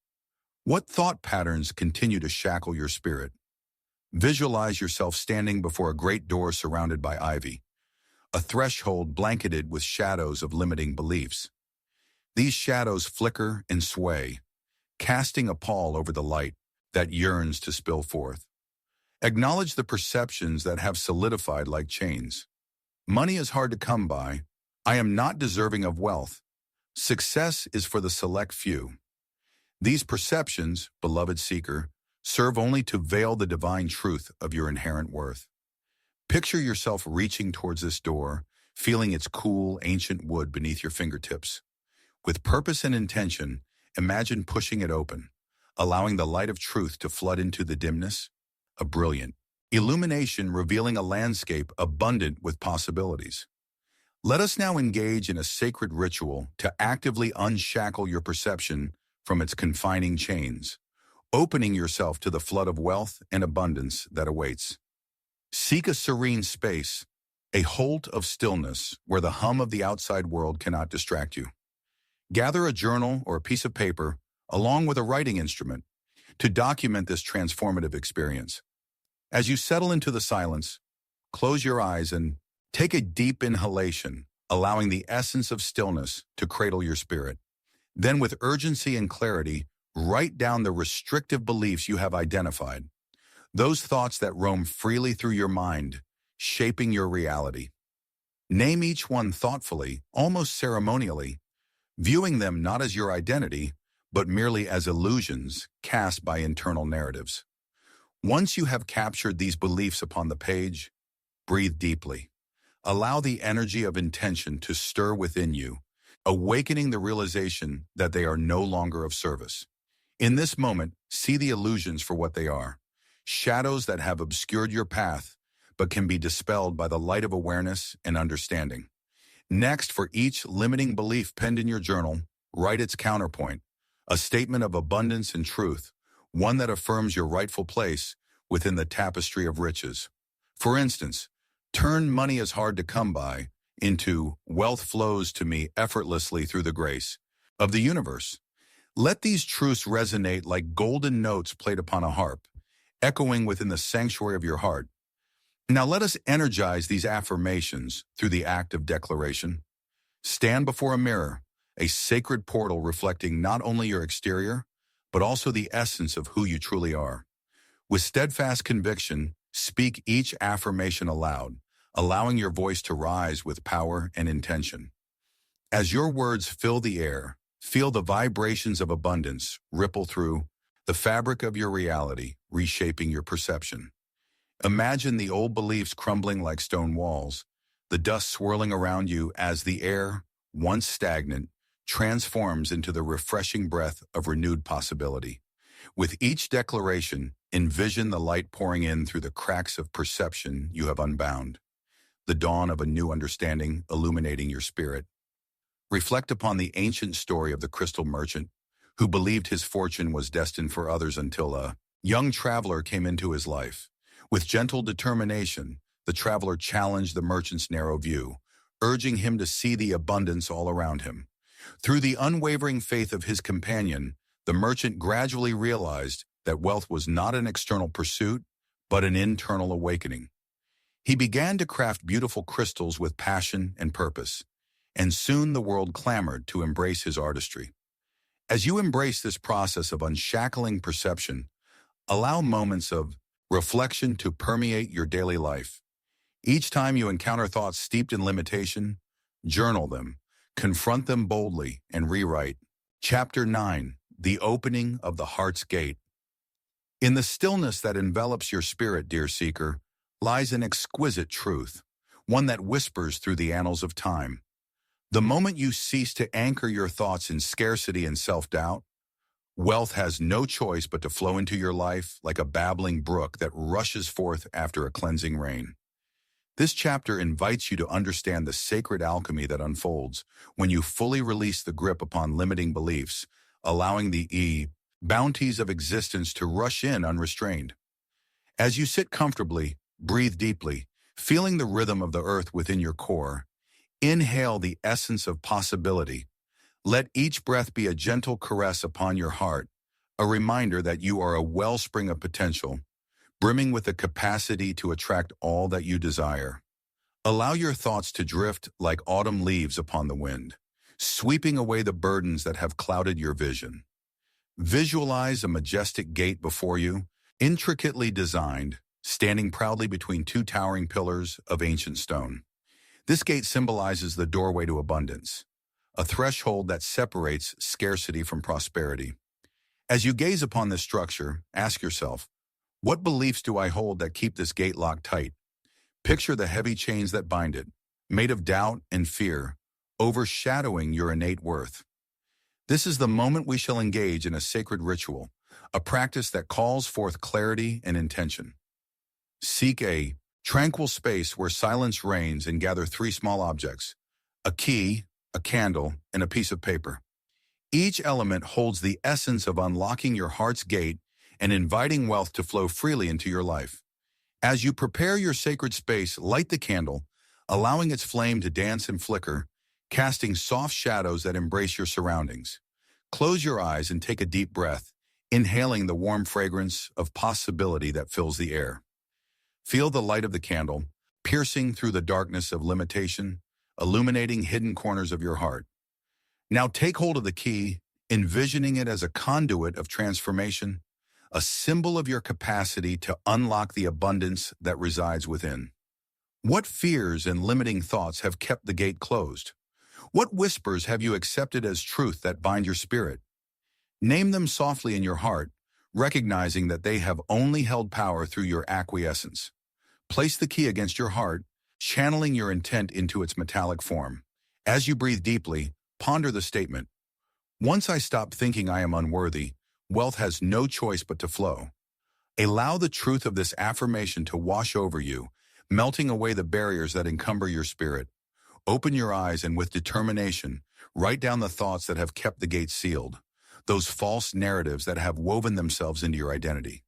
What thought patterns continue to shackle your spirit? Visualize yourself standing before a great door surrounded by ivy, a threshold blanketed with shadows of limiting beliefs. These shadows flicker and sway, casting a pall over the light that yearns to spill forth. Acknowledge the perceptions that have solidified like chains. Money is hard to come by. I am not deserving of wealth. Success is for the select few. These perceptions, beloved seeker, serve only to veil the divine truth of your inherent worth. Picture yourself reaching towards this door, feeling its cool, ancient wood beneath your fingertips. With purpose and intention, imagine pushing it open, allowing the light of truth to flood into the dimness, a brilliant illumination revealing a landscape abundant with possibilities. Let us now engage in a sacred ritual to actively unshackle your perception from its confining chains, opening yourself to the flood of wealth and abundance that awaits. Seek a serene space, a holt of stillness where the hum of the outside world cannot distract you. Gather a journal or a piece of paper, along with a writing instrument, to document this transformative experience. As you settle into the silence, close your eyes and take a deep inhalation, allowing the essence of stillness to cradle your spirit. Then with urgency and clarity, write down the restrictive beliefs you have identified, those thoughts that roam freely through your mind, shaping your reality. Name each one thoughtfully, almost ceremonially, viewing them not as your identity, but merely as illusions cast by internal narratives. Once you have captured these beliefs upon the page, breathe deeply. Allow the energy of intention to stir within you, awakening the realization that they are no longer of service. In this moment, see the illusions for what they are, shadows that have obscured your path, but can be dispelled by the light of awareness and understanding. Next, for each limiting belief penned in your journal, write its counterpoint, a statement of abundance and truth, one that affirms your rightful place within the tapestry of riches. For instance, turn money is hard to come by into wealth flows to me effortlessly through the grace of the universe. Let these truths resonate like golden notes played upon a harp, echoing within the sanctuary of your heart. Now let us energize these affirmations through the act of declaration. Stand before a mirror, a sacred portal reflecting not only your exterior, but also the essence of who you truly are. With steadfast conviction, speak each affirmation aloud, allowing your voice to rise with power and intention. As your words fill the air, feel the vibrations of abundance ripple through the fabric of your reality, reshaping your perception. Imagine the old beliefs crumbling like stone walls, the dust swirling around you as the air, once stagnant, transforms into the refreshing breath of renewed possibility. With each declaration, envision the light pouring in through the cracks of perception you have unbound, the dawn of a new understanding illuminating your spirit. Reflect upon the ancient story of the crystal merchant who believed his fortune was destined for others until a young traveler came into his life. With gentle determination, the traveler challenged the merchant's narrow view, urging him to see the abundance all around him. Through the unwavering faith of his companion, the merchant gradually realized that wealth was not an external pursuit, but an internal awakening. He began to craft beautiful crystals with passion and purpose, and soon the world clamored to embrace his artistry. As you embrace this process of unshackling perception, allow moments of reflection to permeate your daily life. Each time you encounter thoughts steeped in limitation, journal them, confront them boldly, and rewrite. Chapter 9: The Opening of the Heart's Gate. In the stillness that envelops your spirit, dear seeker, lies an exquisite truth, one that whispers through the annals of time. The moment you cease to anchor your thoughts in scarcity and self-doubt, wealth has no choice but to flow into your life like a babbling brook that rushes forth after a cleansing rain. This chapter invites you to understand the sacred alchemy that unfolds when you fully release the grip upon limiting beliefs, allowing the bounties of existence to rush in unrestrained. As you sit comfortably, breathe deeply, feeling the rhythm of the earth within your core, inhale the essence of possibility. Let each breath be a gentle caress upon your heart, a reminder that you are a wellspring of potential, brimming with the capacity to attract all that you desire. Allow your thoughts to drift like autumn leaves upon the wind, sweeping away the burdens that have clouded your vision. Visualize a majestic gate before you, intricately designed, standing proudly between two towering pillars of ancient stone. This gate symbolizes the doorway to abundance, a threshold that separates scarcity from prosperity. As you gaze upon this structure, ask yourself, what beliefs do I hold that keep this gate locked tight? Picture the heavy chains that bind it, made of doubt and fear, overshadowing your innate worth. This is the moment we shall engage in a sacred ritual, a practice that calls forth clarity and intention. Seek a tranquil space where silence reigns and gather 3 small objects: a key, a candle, and a piece of paper. Each element holds the essence of unlocking your heart's gate and inviting wealth to flow freely into your life. As you prepare your sacred space, light the candle, allowing its flame to dance and flicker, casting soft shadows that embrace your surroundings. Close your eyes and take a deep breath, inhaling the warm fragrance of possibility that fills the air. Feel the light of the candle, piercing through the darkness of limitation, illuminating hidden corners of your heart. Now take hold of the key, envisioning it as a conduit of transformation, a symbol of your capacity to unlock the abundance that resides within. What fears and limiting thoughts have kept the gate closed? What whispers have you accepted as truth that bind your spirit? Name them softly in your heart, recognizing that they have only held power through your acquiescence. Place the key against your heart, channeling your intent into its metallic form. As you breathe deeply, ponder the statement, "Once I stop thinking I am unworthy, wealth has no choice but to flow." Allow the truth of this affirmation to wash over you, melting away the barriers that encumber your spirit. Open your eyes and with determination, write down the thoughts that have kept the gate sealed, those false narratives that have woven themselves into your identity.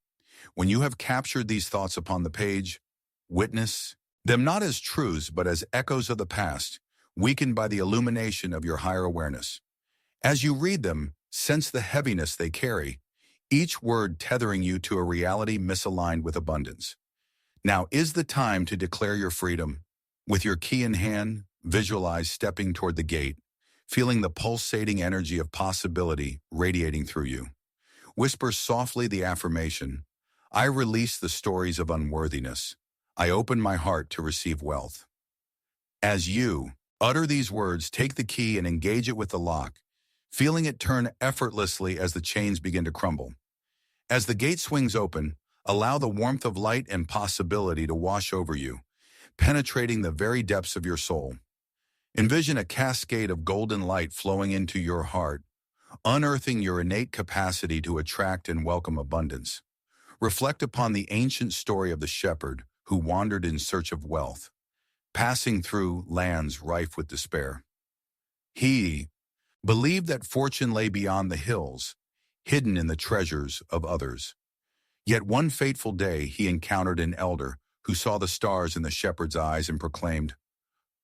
When you have captured these thoughts upon the page, witness them not as truths but as echoes of the past, weakened by the illumination of your higher awareness. As you read them, sense the heaviness they carry, each word tethering you to a reality misaligned with abundance. Now is the time to declare your freedom. With your key in hand, visualize stepping toward the gate, feeling the pulsating energy of possibility radiating through you. Whisper softly the affirmation, I release the stories of unworthiness. I open my heart to receive wealth. As you utter these words, take the key and engage it with the lock, feeling it turn effortlessly as the chains begin to crumble. As the gate swings open, allow the warmth of light and possibility to wash over you, penetrating the very depths of your soul. Envision a cascade of golden light flowing into your heart, unearthing your innate capacity to attract and welcome abundance. Reflect upon the ancient story of the shepherd who wandered in search of wealth, passing through lands rife with despair. He believed that fortune lay beyond the hills, hidden in the treasures of others. Yet one fateful day he encountered an elder who saw the stars in the shepherd's eyes and proclaimed,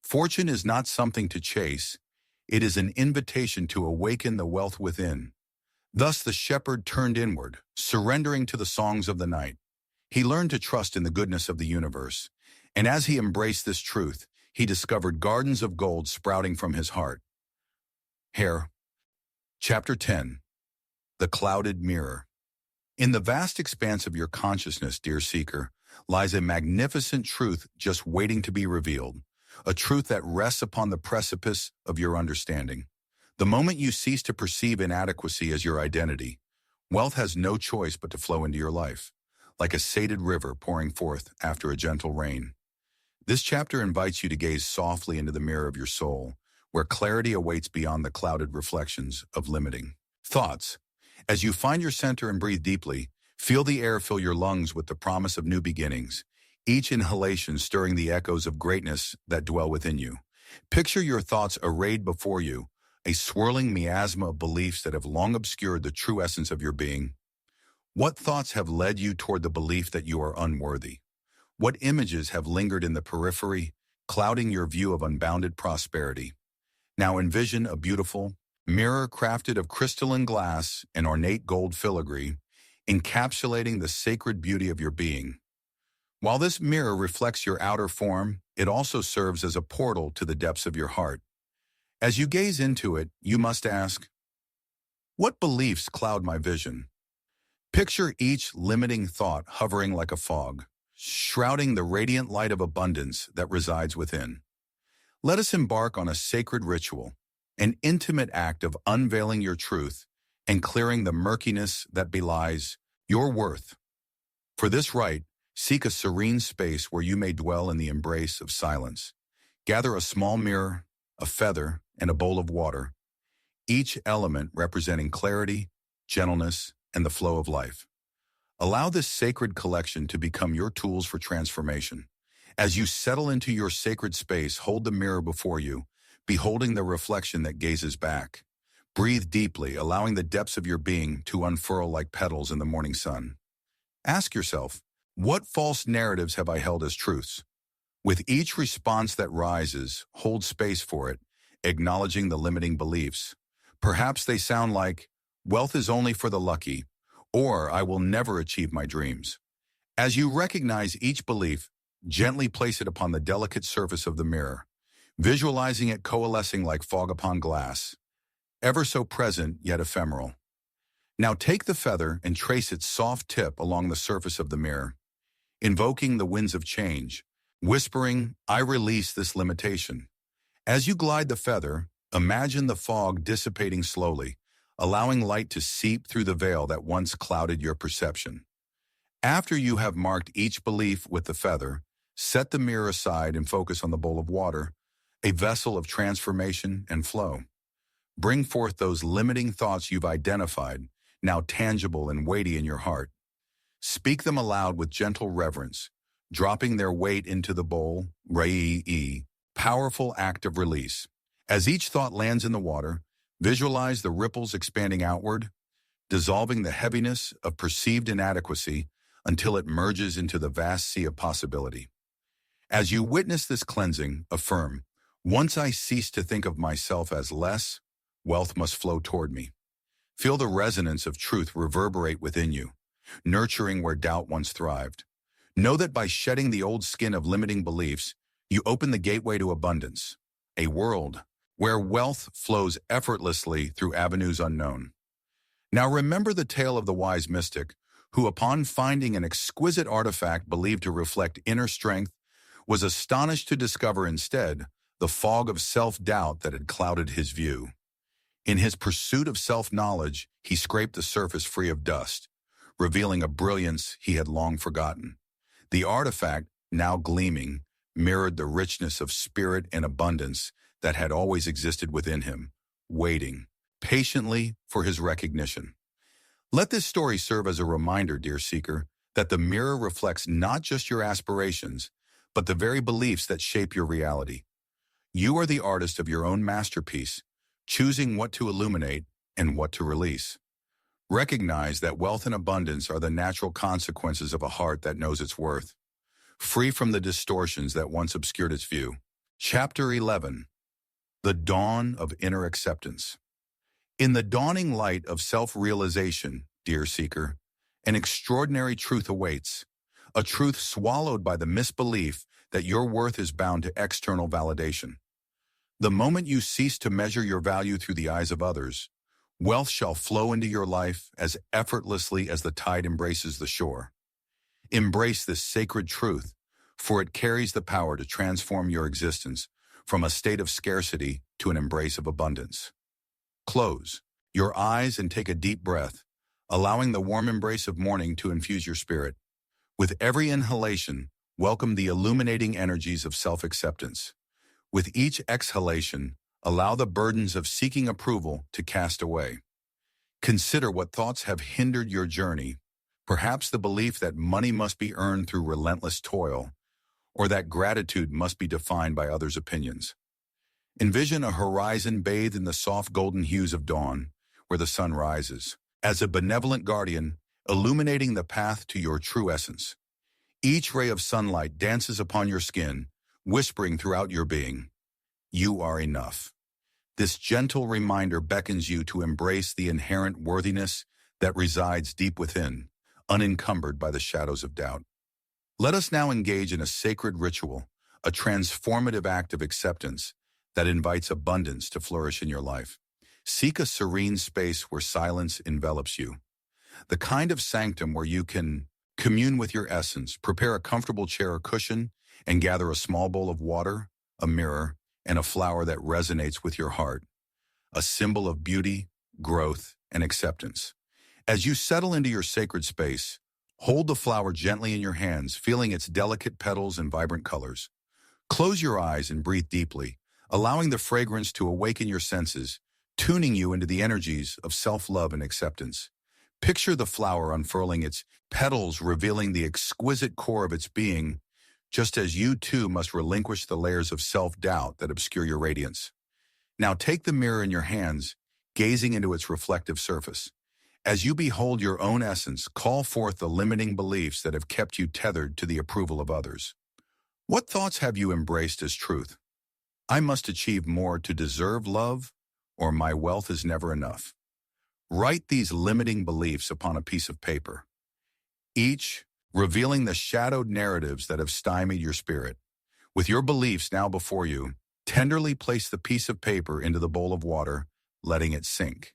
Fortune is not something to chase, it is an invitation to awaken the wealth within. Thus the shepherd turned inward, surrendering to the songs of the night. He learned to trust in the goodness of the universe, and as he embraced this truth, he discovered gardens of gold sprouting from his heart. Here, Chapter 10. The Clouded Mirror. In the vast expanse of your consciousness, dear seeker, lies a magnificent truth just waiting to be revealed, a truth that rests upon the precipice of your understanding. The moment you cease to perceive inadequacy as your identity, wealth has no choice but to flow into your life, like a sated river pouring forth after a gentle rain. This chapter invites you to gaze softly into the mirror of your soul, where clarity awaits beyond the clouded reflections of limiting thoughts. As you find your center and breathe deeply, feel the air fill your lungs with the promise of new beginnings, each inhalation stirring the echoes of greatness that dwell within you. Picture your thoughts arrayed before you, a swirling miasma of beliefs that have long obscured the true essence of your being. What thoughts have led you toward the belief that you are unworthy? What images have lingered in the periphery, clouding your view of unbounded prosperity? Now envision a beautiful mirror crafted of crystalline glass and ornate gold filigree, encapsulating the sacred beauty of your being. While this mirror reflects your outer form, it also serves as a portal to the depths of your heart. As you gaze into it, you must ask, what beliefs cloud my vision? Picture each limiting thought hovering like a fog, shrouding the radiant light of abundance that resides within. Let us embark on a sacred ritual, an intimate act of unveiling your truth and clearing the murkiness that belies your worth. For this rite, seek a serene space where you may dwell in the embrace of silence. Gather a small mirror, a feather, and a bowl of water, each element representing clarity, gentleness, and the flow of life. Allow this sacred collection to become your tools for transformation. As you settle into your sacred space, hold the mirror before you, beholding the reflection that gazes back. Breathe deeply, allowing the depths of your being to unfurl like petals in the morning sun. Ask yourself, what false narratives have I held as truths? With each response that rises, hold space for it, acknowledging the limiting beliefs. Perhaps they sound like, wealth is only for the lucky, or I will never achieve my dreams. As you recognize each belief, gently place it upon the delicate surface of the mirror, visualizing it coalescing like fog upon glass, ever so present yet ephemeral. Now take the feather and trace its soft tip along the surface of the mirror, invoking the winds of change, whispering, I release this limitation. As you glide the feather, imagine the fog dissipating slowly, allowing light to seep through the veil that once clouded your perception. After you have marked each belief with the feather, set the mirror aside and focus on the bowl of water, a vessel of transformation and flow. Bring forth those limiting thoughts you've identified, now tangible and weighty in your heart. Speak them aloud with gentle reverence, dropping their weight into the bowl, powerful act of release. As each thought lands in the water, visualize the ripples expanding outward, dissolving the heaviness of perceived inadequacy until it merges into the vast sea of possibility. As you witness this cleansing, affirm, once I cease to think of myself as less, wealth must flow toward me. Feel the resonance of truth reverberate within you, nurturing where doubt once thrived. Know that by shedding the old skin of limiting beliefs, you open the gateway to abundance, a world where wealth flows effortlessly through avenues unknown. Now remember the tale of the wise mystic, who upon finding an exquisite artifact believed to reflect inner strength, was astonished to discover instead the fog of self-doubt that had clouded his view. In his pursuit of self-knowledge, he scraped the surface free of dust, revealing a brilliance he had long forgotten. The artifact, now gleaming, mirrored the richness of spirit and abundance that had always existed within him, waiting patiently for his recognition. Let this story serve as a reminder, dear seeker, that the mirror reflects not just your aspirations, but the very beliefs that shape your reality. You are the artist of your own masterpiece, choosing what to illuminate and what to release. Recognize that wealth and abundance are the natural consequences of a heart that knows its worth, free from the distortions that once obscured its view. Chapter 11. The Dawn of Inner Acceptance. In the dawning light of self-realization, dear seeker, an extraordinary truth awaits, a truth swallowed by the misbelief that your worth is bound to external validation. The moment you cease to measure your value through the eyes of others, wealth shall flow into your life as effortlessly as the tide embraces the shore. Embrace this sacred truth, for it carries the power to transform your existence from a state of scarcity to an embrace of abundance. Close your eyes and take a deep breath, allowing the warm embrace of morning to infuse your spirit. With every inhalation, welcome the illuminating energies of self-acceptance. With each exhalation, allow the burdens of seeking approval to cast away. Consider what thoughts have hindered your journey, perhaps the belief that money must be earned through relentless toil, or that gratitude must be defined by others' opinions. Envision a horizon bathed in the soft golden hues of dawn, where the sun rises, as a benevolent guardian, illuminating the path to your true essence. Each ray of sunlight dances upon your skin, whispering throughout your being, "You are enough." This gentle reminder beckons you to embrace the inherent worthiness that resides deep within, unencumbered by the shadows of doubt. Let us now engage in a sacred ritual, a transformative act of acceptance that invites abundance to flourish in your life. Seek a serene space where silence envelops you, the kind of sanctum where you can commune with your essence. Prepare a comfortable chair or cushion and gather a small bowl of water, a mirror, and a flower that resonates with your heart, a symbol of beauty, growth, and acceptance. As you settle into your sacred space, hold the flower gently in your hands, feeling its delicate petals and vibrant colors. Close your eyes and breathe deeply, allowing the fragrance to awaken your senses, tuning you into the energies of self-love and acceptance. Picture the flower unfurling its petals, revealing the exquisite core of its being, just as you too must relinquish the layers of self-doubt that obscure your radiance. Now take the mirror in your hands, gazing into its reflective surface. As you behold your own essence, call forth the limiting beliefs that have kept you tethered to the approval of others. What thoughts have you embraced as truth? I must achieve more to deserve love, or my wealth is never enough. Write these limiting beliefs upon a piece of paper, each revealing the shadowed narratives that have stymied your spirit. With your beliefs now before you, tenderly place the piece of paper into the bowl of water, letting it sink.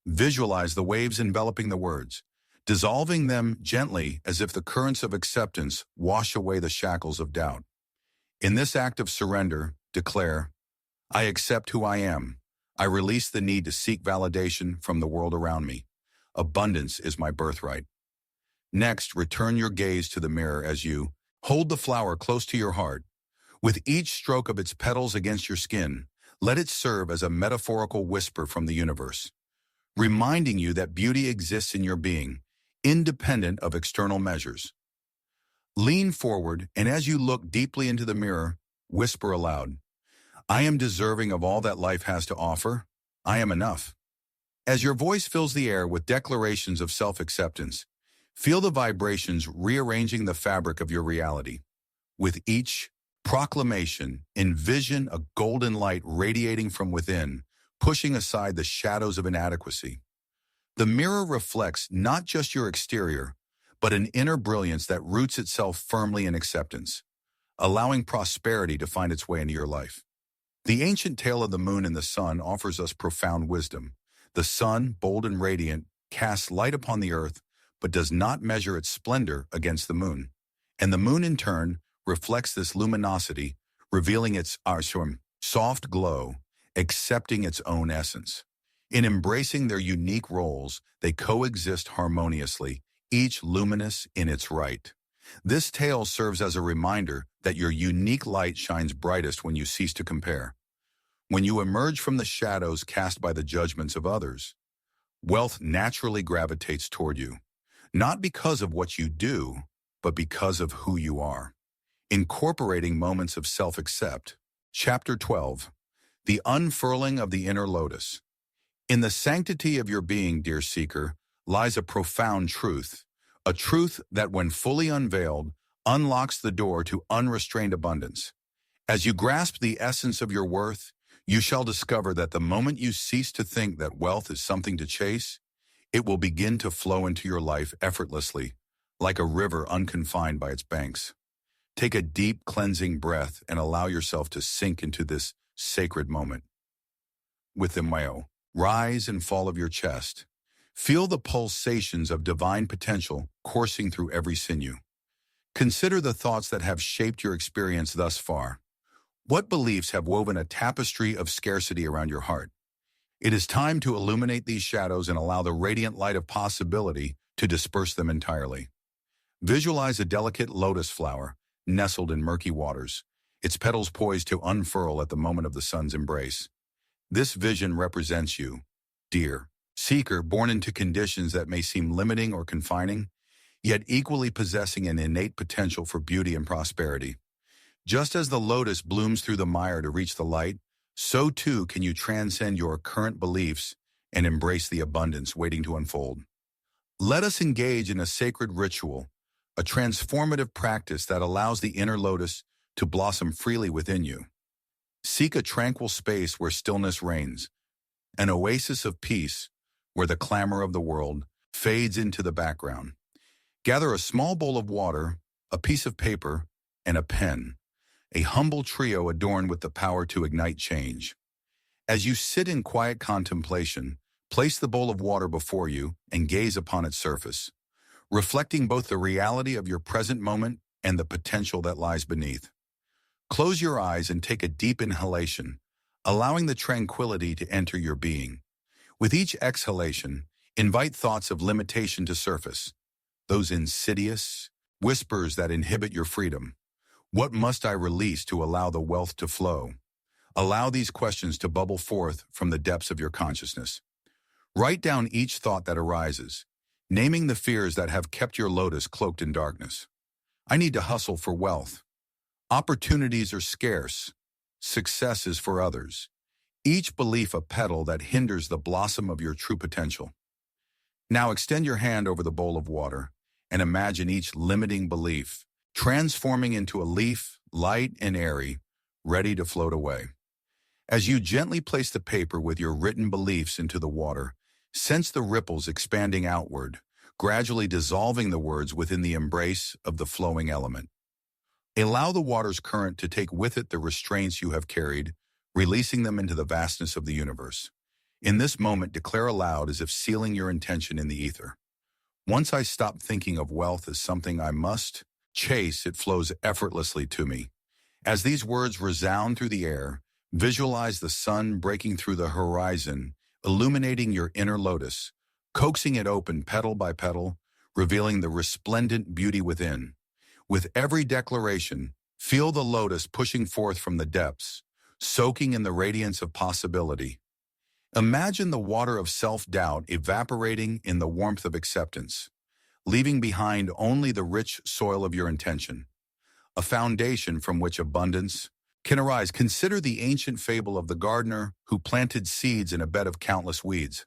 Visualize the waves enveloping the words, dissolving them gently as if the currents of acceptance wash away the shackles of doubt. In this act of surrender, declare, I accept who I am. I release the need to seek validation from the world around me. Abundance is my birthright. Next, return your gaze to the mirror as you hold the flower close to your heart. With each stroke of its petals against your skin, let it serve as a metaphorical whisper from the universe, reminding you that beauty exists in your being, independent of external measures. Lean forward, and as you look deeply into the mirror, whisper aloud, I am deserving of all that life has to offer. I am enough. As your voice fills the air with declarations of self-acceptance, feel the vibrations rearranging the fabric of your reality. With each Proclamation. Envision a golden light radiating from within, pushing aside the shadows of inadequacy. The mirror reflects not just your exterior, but an inner brilliance that roots itself firmly in acceptance, allowing prosperity to find its way into your life. The ancient tale of the moon and the sun offers us profound wisdom. The sun, bold and radiant, casts light upon the earth, but does not measure its splendor against the moon. And the moon, in turn, reflects this luminosity, revealing its soft glow, accepting its own essence. In embracing their unique roles, they coexist harmoniously, each luminous in its right. This tale serves as a reminder that your unique light shines brightest when you cease to compare. When you emerge from the shadows cast by the judgments of others, wealth naturally gravitates toward you, not because of what you do, but because of who you are. Incorporating moments of self-accept. Chapter 12. The unfurling of the inner lotus. In the sanctity of your being, dear seeker, lies a profound truth, a truth that, when fully unveiled, unlocks the door to unrestrained abundance. As you grasp the essence of your worth, you shall discover that the moment you cease to think that wealth is something to chase, it will begin to flow into your life effortlessly, like a river unconfined by its banks. Take a deep, cleansing breath and allow yourself to sink into this sacred moment. With the rise and fall of your chest, feel the pulsations of divine potential coursing through every sinew. Consider the thoughts that have shaped your experience thus far. What beliefs have woven a tapestry of scarcity around your heart? It is time to illuminate these shadows and allow the radiant light of possibility to disperse them entirely. Visualize a delicate lotus flower nestled in murky waters, its petals poised to unfurl at the moment of the sun's embrace. This vision represents you, dear seeker, born into conditions that may seem limiting or confining, yet equally possessing an innate potential for beauty and prosperity. Just as the lotus blooms through the mire to reach the light, so too can you transcend your current beliefs and embrace the abundance waiting to unfold. Let us engage in a sacred ritual, a transformative practice that allows the inner lotus to blossom freely within you. Seek a tranquil space where stillness reigns, an oasis of peace where the clamor of the world fades into the background. Gather a small bowl of water, a piece of paper, and a pen, a humble trio adorned with the power to ignite change. As you sit in quiet contemplation, place the bowl of water before you and gaze upon its surface, reflecting both the reality of your present moment and the potential that lies beneath. Close your eyes and take a deep inhalation, allowing the tranquility to enter your being. With each exhalation, invite thoughts of limitation to surface, those insidious whispers that inhibit your freedom. What must I release to allow the wealth to flow? Allow these questions to bubble forth from the depths of your consciousness. Write down each thought that arises, naming the fears that have kept your lotus cloaked in darkness. I need to hustle for wealth. Opportunities are scarce. Success is for others. Each belief a petal that hinders the blossom of your true potential. Now extend your hand over the bowl of water and imagine each limiting belief transforming into a leaf, light and airy, ready to float away. As you gently place the paper with your written beliefs into the water, sense the ripples expanding outward, gradually dissolving the words within the embrace of the flowing element. Allow the water's current to take with it the restraints you have carried, releasing them into the vastness of the universe. In this moment, declare aloud as if sealing your intention in the ether. Once I stop thinking of wealth as something I must chase, it flows effortlessly to me. As these words resound through the air, visualize the sun breaking through the horizon, illuminating your inner lotus, coaxing it open petal by petal, revealing the resplendent beauty within. With every declaration, feel the lotus pushing forth from the depths, soaking in the radiance of possibility. Imagine the water of self-doubt evaporating in the warmth of acceptance, leaving behind only the rich soil of your intention, a foundation from which abundance can arise. Consider the ancient fable of the gardener who planted seeds in a bed of countless weeds.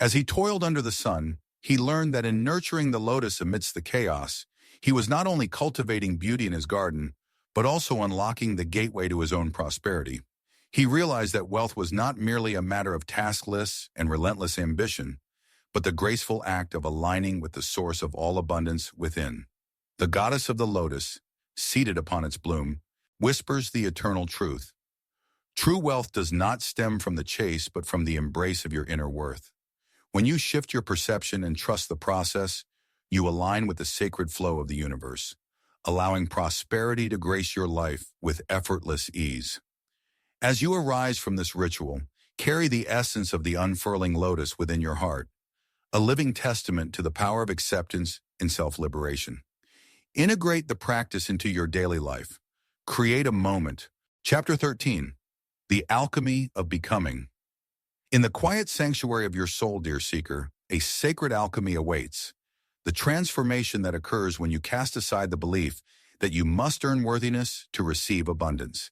As he toiled under the sun, he learned that in nurturing the lotus amidst the chaos, he was not only cultivating beauty in his garden, but also unlocking the gateway to his own prosperity. He realized that wealth was not merely a matter of taskless and relentless ambition, but the graceful act of aligning with the source of all abundance within. The goddess of the lotus, seated upon its bloom, whispers the eternal truth. True wealth does not stem from the chase, but from the embrace of your inner worth. When you shift your perception and trust the process, you align with the sacred flow of the universe, allowing prosperity to grace your life with effortless ease. As you arise from this ritual, carry the essence of the unfurling lotus within your heart, a living testament to the power of acceptance and self-liberation. Integrate the practice into your daily life. Create a moment. Chapter 13. The Alchemy of Becoming. In the quiet sanctuary of your soul, dear seeker, a sacred alchemy awaits. The transformation that occurs when you cast aside the belief that you must earn worthiness to receive abundance.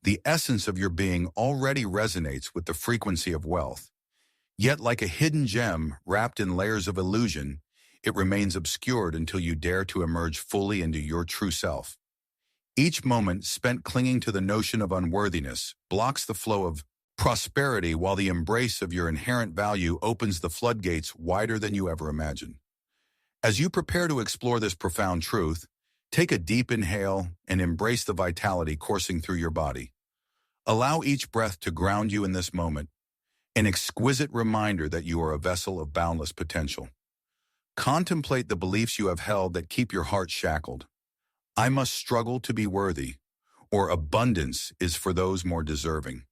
The essence of your being already resonates with the frequency of wealth. Yet, like a hidden gem wrapped in layers of illusion, it remains obscured until you dare to emerge fully into your true self. Each moment spent clinging to the notion of unworthiness blocks the flow of prosperity, while the embrace of your inherent value opens the floodgates wider than you ever imagined. As you prepare to explore this profound truth, take a deep inhale and embrace the vitality coursing through your body. Allow each breath to ground you in this moment, an exquisite reminder that you are a vessel of boundless potential. Contemplate the beliefs you have held that keep your heart shackled. I must struggle to be worthy, or abundance is for those more deserving.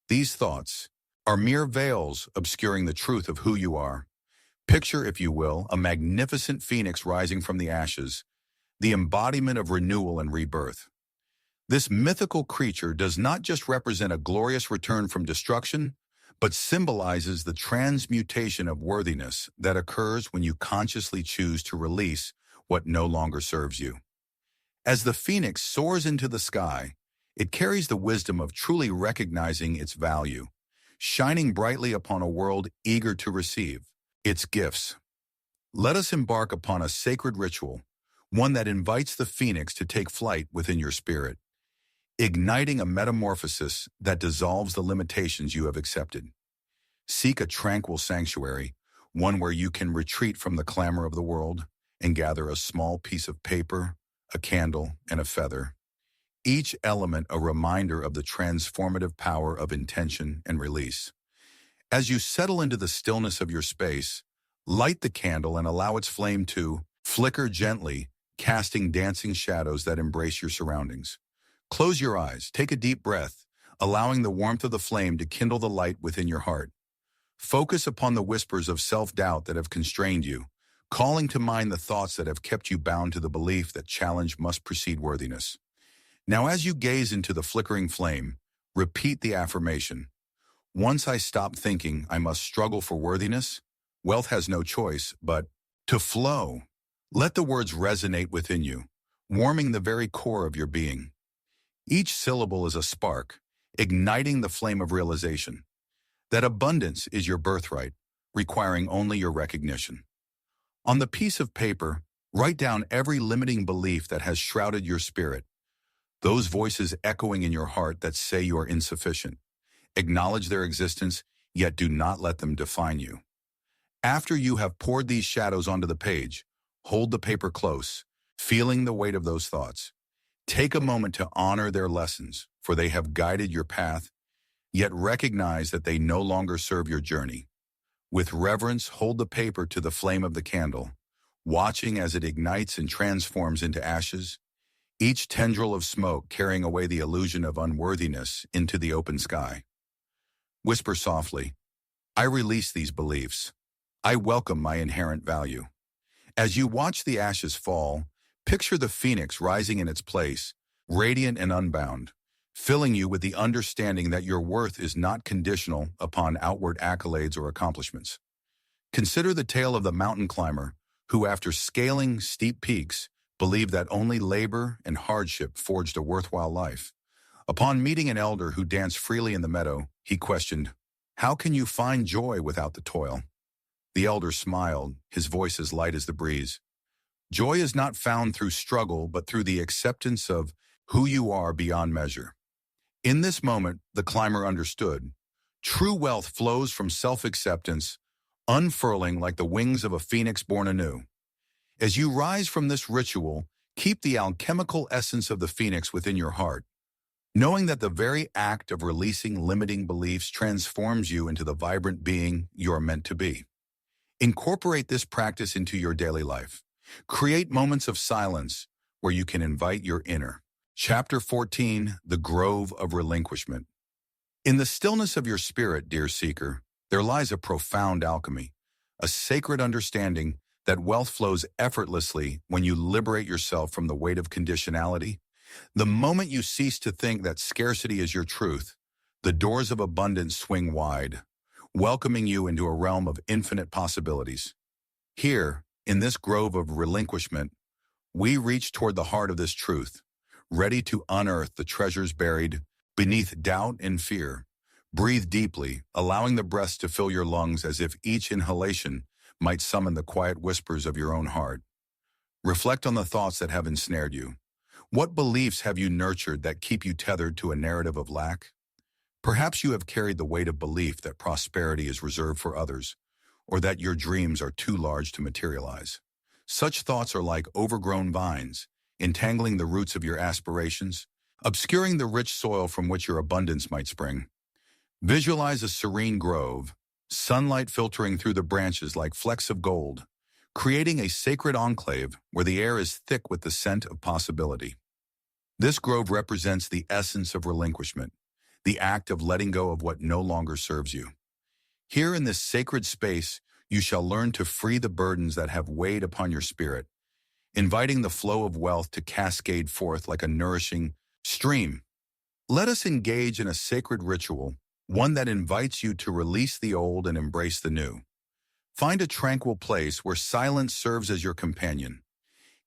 These thoughts are mere veils obscuring the truth of who you are. Picture, if you will, a magnificent phoenix rising from the ashes, the embodiment of renewal and rebirth. This mythical creature does not just represent a glorious return from destruction, but symbolizes the transmutation of worthiness that occurs when you consciously choose to release what no longer serves you. As the phoenix soars into the sky, it carries the wisdom of truly recognizing its value, shining brightly upon a world eager to receive its gifts. Let us embark upon a sacred ritual, one that invites the phoenix to take flight within your spirit, igniting a metamorphosis that dissolves the limitations you have accepted. Seek a tranquil sanctuary, one where you can retreat from the clamor of the world and gather a small piece of paper, a candle, and a feather. Each element a reminder of the transformative power of intention and release. As you settle into the stillness of your space, light the candle and allow its flame to flicker gently, casting dancing shadows that embrace your surroundings. Close your eyes, take a deep breath, allowing the warmth of the flame to kindle the light within your heart. Focus upon the whispers of self-doubt that have constrained you, calling to mind the thoughts that have kept you bound to the belief that challenge must precede worthiness. Now, as you gaze into the flickering flame, repeat the affirmation. Once I stop thinking I must struggle for worthiness, wealth has no choice but to flow. Let the words resonate within you, warming the very core of your being. Each syllable is a spark, igniting the flame of realization that abundance is your birthright, requiring only your recognition. On the piece of paper, write down every limiting belief that has shrouded your spirit, those voices echoing in your heart that say you are insufficient. Acknowledge their existence, yet do not let them define you. After you have poured these shadows onto the page, hold the paper close, feeling the weight of those thoughts. Take a moment to honor their lessons, for they have guided your path, yet recognize that they no longer serve your journey. With reverence, hold the paper to the flame of the candle, watching as it ignites and transforms into ashes, each tendril of smoke carrying away the illusion of unworthiness into the open sky. Whisper softly, I release these beliefs. I welcome my inherent value. As you watch the ashes fall, picture the phoenix rising in its place, radiant and unbound, filling you with the understanding that your worth is not conditional upon outward accolades or accomplishments. Consider the tale of the mountain climber who, after scaling steep peaks, believed that only labor and hardship forged a worthwhile life. Upon meeting an elder who danced freely in the meadow, he questioned, "How can you find joy without the toil?" The elder smiled, his voice as light as the breeze. "Joy is not found through struggle, but through the acceptance of who you are beyond measure. In this moment, the climber understood. True wealth flows from self-acceptance, unfurling like the wings of a phoenix born anew. As you rise from this ritual, keep the alchemical essence of the phoenix within your heart, knowing that the very act of releasing limiting beliefs transforms you into the vibrant being you are meant to be. Incorporate this practice into your daily life. Create moments of silence where you can invite your inner. Chapter 14, The Grove of Relinquishment. In the stillness of your spirit, dear seeker, there lies a profound alchemy, a sacred understanding that wealth flows effortlessly when you liberate yourself from the weight of conditionality. The moment you cease to think that scarcity is your truth, the doors of abundance swing wide, welcoming you into a realm of infinite possibilities. Here, in this grove of relinquishment, we reach toward the heart of this truth, ready to unearth the treasures buried beneath doubt and fear. Breathe deeply, allowing the breaths to fill your lungs as if each inhalation might summon the quiet whispers of your own heart. Reflect on the thoughts that have ensnared you. What beliefs have you nurtured that keep you tethered to a narrative of lack? Perhaps you have carried the weight of belief that prosperity is reserved for others, or that your dreams are too large to materialize. Such thoughts are like overgrown vines, entangling the roots of your aspirations, obscuring the rich soil from which your abundance might spring. Visualize a serene grove, sunlight filtering through the branches like flecks of gold, creating a sacred enclave where the air is thick with the scent of possibility. This grove represents the essence of relinquishment, the act of letting go of what no longer serves you. Here in this sacred space, you shall learn to free the burdens that have weighed upon your spirit, inviting the flow of wealth to cascade forth like a nourishing stream. Let us engage in a sacred ritual, one that invites you to release the old and embrace the new. Find a tranquil place where silence serves as your companion.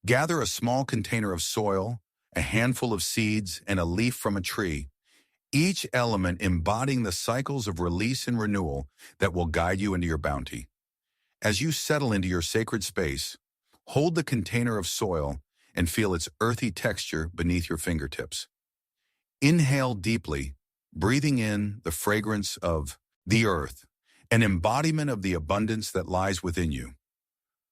Gather a small container of soil, a handful of seeds, and a leaf from a tree, each element embodying the cycles of release and renewal that will guide you into your bounty. As you settle into your sacred space, hold the container of soil and feel its earthy texture beneath your fingertips. Inhale deeply, breathing in the fragrance of the earth, an embodiment of the abundance that lies within you.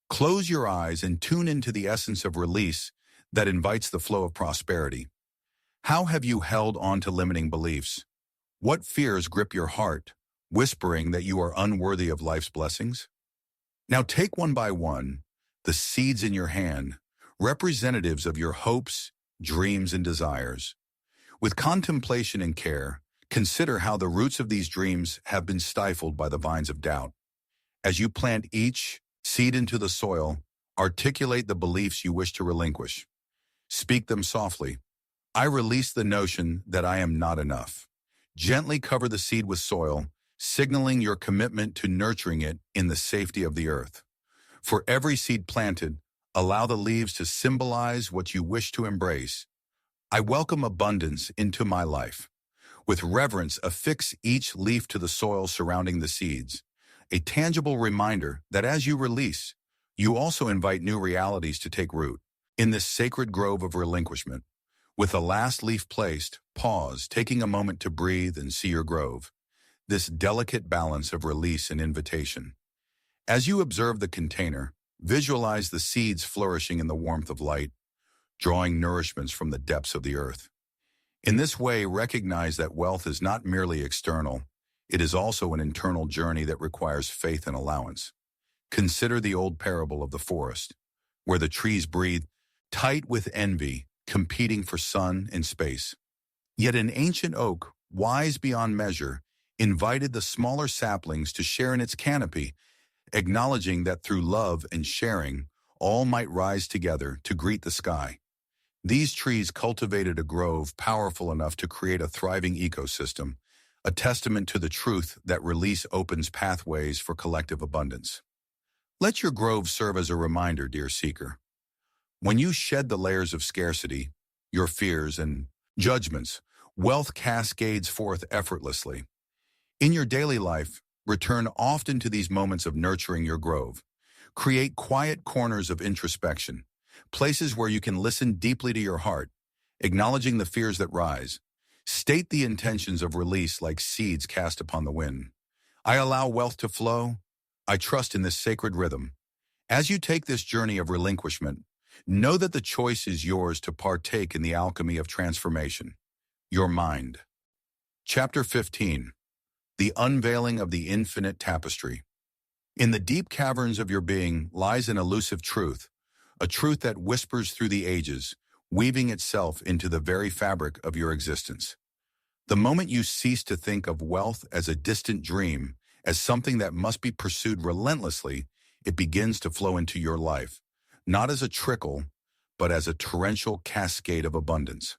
Close your eyes and tune into the essence of release that invites the flow of prosperity. How have you held on to limiting beliefs? What fears grip your heart, whispering that you are unworthy of life's blessings? Now take one by one, the seeds in your hand, representatives of your hopes, dreams, and desires. With contemplation and care, consider how the roots of these dreams have been stifled by the vines of doubt. As you plant each seed into the soil, articulate the beliefs you wish to relinquish. Speak them softly. I release the notion that I am not enough. Gently cover the seed with soil, signaling your commitment to nurturing it in the safety of the earth. For every seed planted, allow the leaves to symbolize what you wish to embrace. I welcome abundance into my life. With reverence, affix each leaf to the soil surrounding the seeds, a tangible reminder that as you release, you also invite new realities to take root. In this sacred grove of relinquishment, with the last leaf placed, pause, taking a moment to breathe and see your grove, this delicate balance of release and invitation. As you observe the container, visualize the seeds flourishing in the warmth of light, drawing nourishments from the depths of the earth. In this way, recognize that wealth is not merely external, it is also an internal journey that requires faith and allowance. Consider the old parable of the forest, where the trees breathe tight with envy, competing for sun and space. Yet an ancient oak, wise beyond measure, invited the smaller saplings to share in its canopy, acknowledging that through love and sharing, all might rise together to greet the sky. These trees cultivated a grove powerful enough to create a thriving ecosystem, a testament to the truth that release opens pathways for collective abundance. Let your grove serve as a reminder, dear seeker. When you shed the layers of scarcity, your fears and judgments, wealth cascades forth effortlessly. In your daily life, return often to these moments of nurturing your grove. Create quiet corners of introspection, places where you can listen deeply to your heart, acknowledging the fears that rise. State the intentions of release like seeds cast upon the wind. I allow wealth to flow. I trust in this sacred rhythm. As you take this journey of relinquishment, know that the choice is yours to partake in the alchemy of transformation. Your mind. Chapter 15. The unveiling of the infinite tapestry. In the deep caverns of your being lies an elusive truth, a truth that whispers through the ages, weaving itself into the very fabric of your existence. The moment you cease to think of wealth as a distant dream, as something that must be pursued relentlessly, it begins to flow into your life, not as a trickle, but as a torrential cascade of abundance.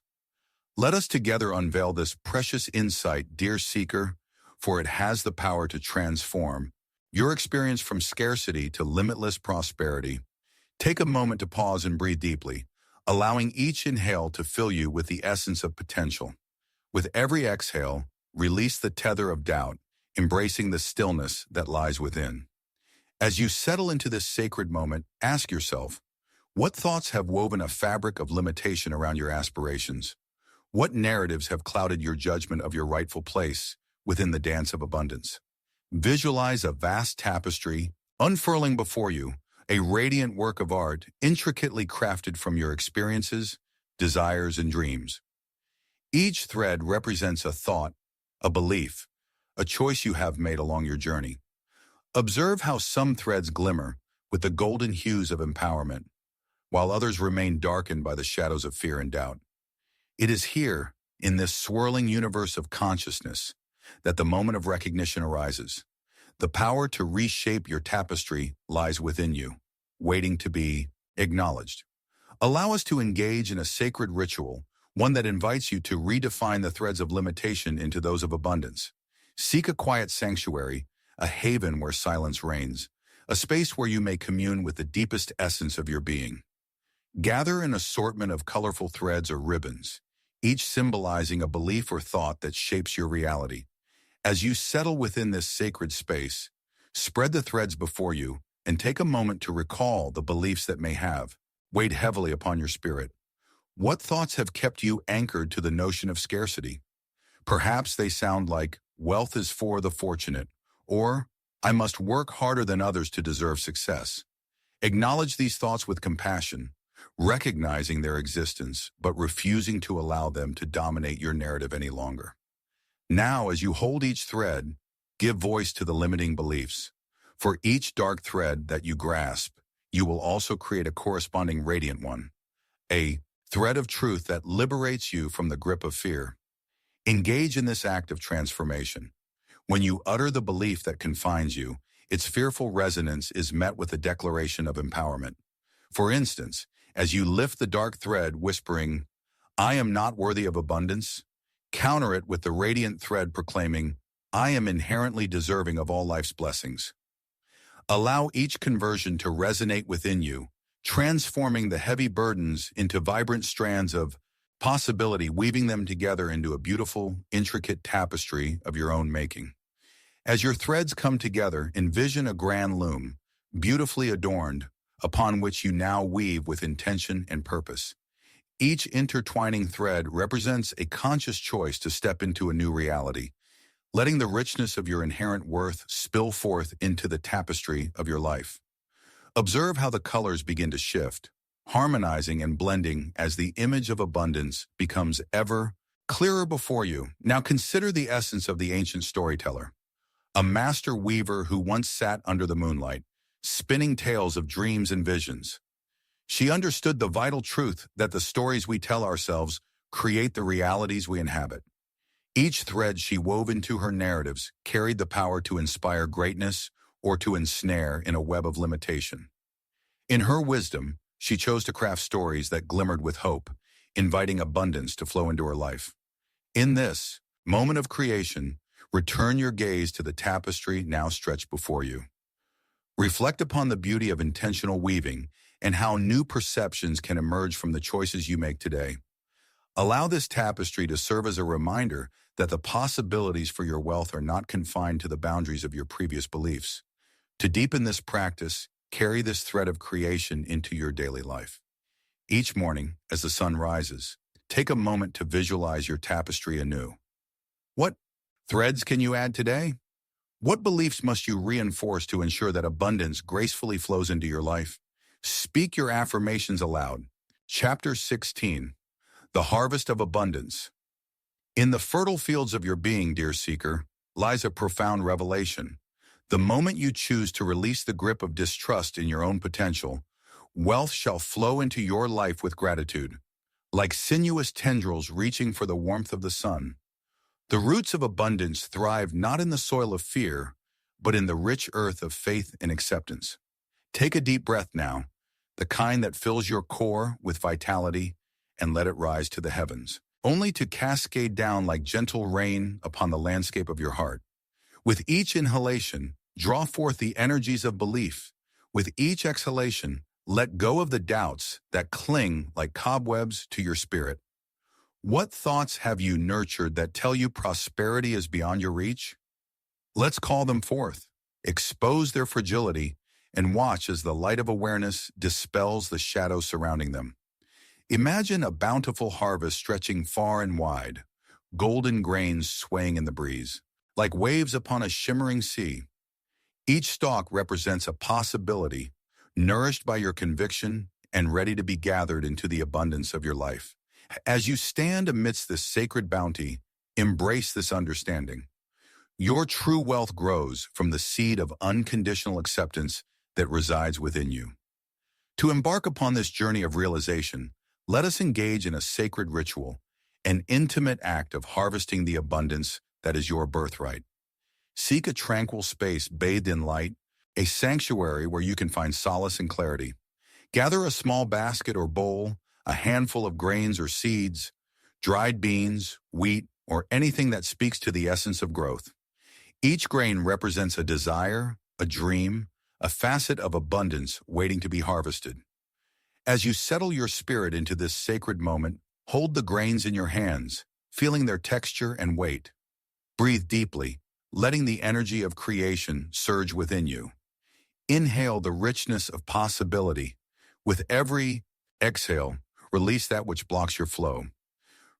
Let us together unveil this precious insight, dear seeker, for it has the power to transform your experience from scarcity to limitless prosperity. Take a moment to pause and breathe deeply, allowing each inhale to fill you with the essence of potential. With every exhale, release the tether of doubt, embracing the stillness that lies within. As you settle into this sacred moment, ask yourself, what thoughts have woven a fabric of limitation around your aspirations? What narratives have clouded your judgment of your rightful place within the dance of abundance? Visualize a vast tapestry unfurling before you, a radiant work of art intricately crafted from your experiences, desires, and dreams. Each thread represents a thought, a belief, a choice you have made along your journey. Observe how some threads glimmer with the golden hues of empowerment, while others remain darkened by the shadows of fear and doubt. It is here, in this swirling universe of consciousness, that the moment of recognition arises. The power to reshape your tapestry lies within you, waiting to be acknowledged. Allow us to engage in a sacred ritual, one that invites you to redefine the threads of limitation into those of abundance. Seek a quiet sanctuary, a haven where silence reigns, a space where you may commune with the deepest essence of your being. Gather an assortment of colorful threads or ribbons, each symbolizing a belief or thought that shapes your reality. As you settle within this sacred space, spread the threads before you and take a moment to recall the beliefs that may have weighed heavily upon your spirit. What thoughts have kept you anchored to the notion of scarcity? Perhaps they sound like, wealth is for the fortunate, or I must work harder than others to deserve success. Acknowledge these thoughts with compassion, recognizing their existence, but refusing to allow them to dominate your narrative any longer. Now, as you hold each thread, give voice to the limiting beliefs. For each dark thread that you grasp, you will also create a corresponding radiant one, a thread of truth that liberates you from the grip of fear. Engage in this act of transformation. When you utter the belief that confines you, its fearful resonance is met with a declaration of empowerment. For instance, as you lift the dark thread whispering, I am not worthy of abundance, counter it with the radiant thread proclaiming, I am inherently deserving of all life's blessings. Allow each conversion to resonate within you, transforming the heavy burdens into vibrant strands of possibility, weaving them together into a beautiful, intricate tapestry of your own making. As your threads come together, envision a grand loom, beautifully adorned, upon which you now weave with intention and purpose. Each intertwining thread represents a conscious choice to step into a new reality, letting the richness of your inherent worth spill forth into the tapestry of your life. Observe how the colors begin to shift, harmonizing and blending as the image of abundance becomes ever clearer before you. Now consider the essence of the ancient storyteller, a master weaver who once sat under the moonlight, spinning tales of dreams and visions. She understood the vital truth that the stories we tell ourselves create the realities we inhabit. Each thread she wove into her narratives carried the power to inspire greatness or to ensnare in a web of limitation. In her wisdom, she chose to craft stories that glimmered with hope, inviting abundance to flow into her life. In this moment of creation, return your gaze to the tapestry now stretched before you. Reflect upon the beauty of intentional weaving and how new perceptions can emerge from the choices you make today. Allow this tapestry to serve as a reminder that the possibilities for your wealth are not confined to the boundaries of your previous beliefs. To deepen this practice, carry this thread of creation into your daily life. Each morning, as the sun rises, take a moment to visualize your tapestry anew. What threads can you add today? What beliefs must you reinforce to ensure that abundance gracefully flows into your life? Speak your affirmations aloud. Chapter 16, The Harvest of Abundance. In the fertile fields of your being, dear seeker, lies a profound revelation. The moment you choose to release the grip of distrust in your own potential, wealth shall flow into your life with gratitude, like sinuous tendrils reaching for the warmth of the sun. The roots of abundance thrive not in the soil of fear, but in the rich earth of faith and acceptance. Take a deep breath now, the kind that fills your core with vitality, and let it rise to the heavens, only to cascade down like gentle rain upon the landscape of your heart. With each inhalation, draw forth the energies of belief. With each exhalation, let go of the doubts that cling like cobwebs to your spirit. What thoughts have you nurtured that tell you prosperity is beyond your reach? Let's call them forth, expose their fragility, and watch as the light of awareness dispels the shadows surrounding them. Imagine a bountiful harvest stretching far and wide, golden grains swaying in the breeze, like waves upon a shimmering sea. Each stalk represents a possibility, nourished by your conviction and ready to be gathered into the abundance of your life. As you stand amidst this sacred bounty, embrace this understanding. Your true wealth grows from the seed of unconditional acceptance that resides within you. To embark upon this journey of realization, let us engage in a sacred ritual, an intimate act of harvesting the abundance that is your birthright. Seek a tranquil space bathed in light, a sanctuary where you can find solace and clarity. Gather a small basket or bowl, a handful of grains or seeds, dried beans, wheat, or anything that speaks to the essence of growth. Each grain represents a desire, a dream, a facet of abundance waiting to be harvested. As you settle your spirit into this sacred moment, hold the grains in your hands, feeling their texture and weight. Breathe deeply, letting the energy of creation surge within you. Inhale the richness of possibility. With every exhale, release that which blocks your flow.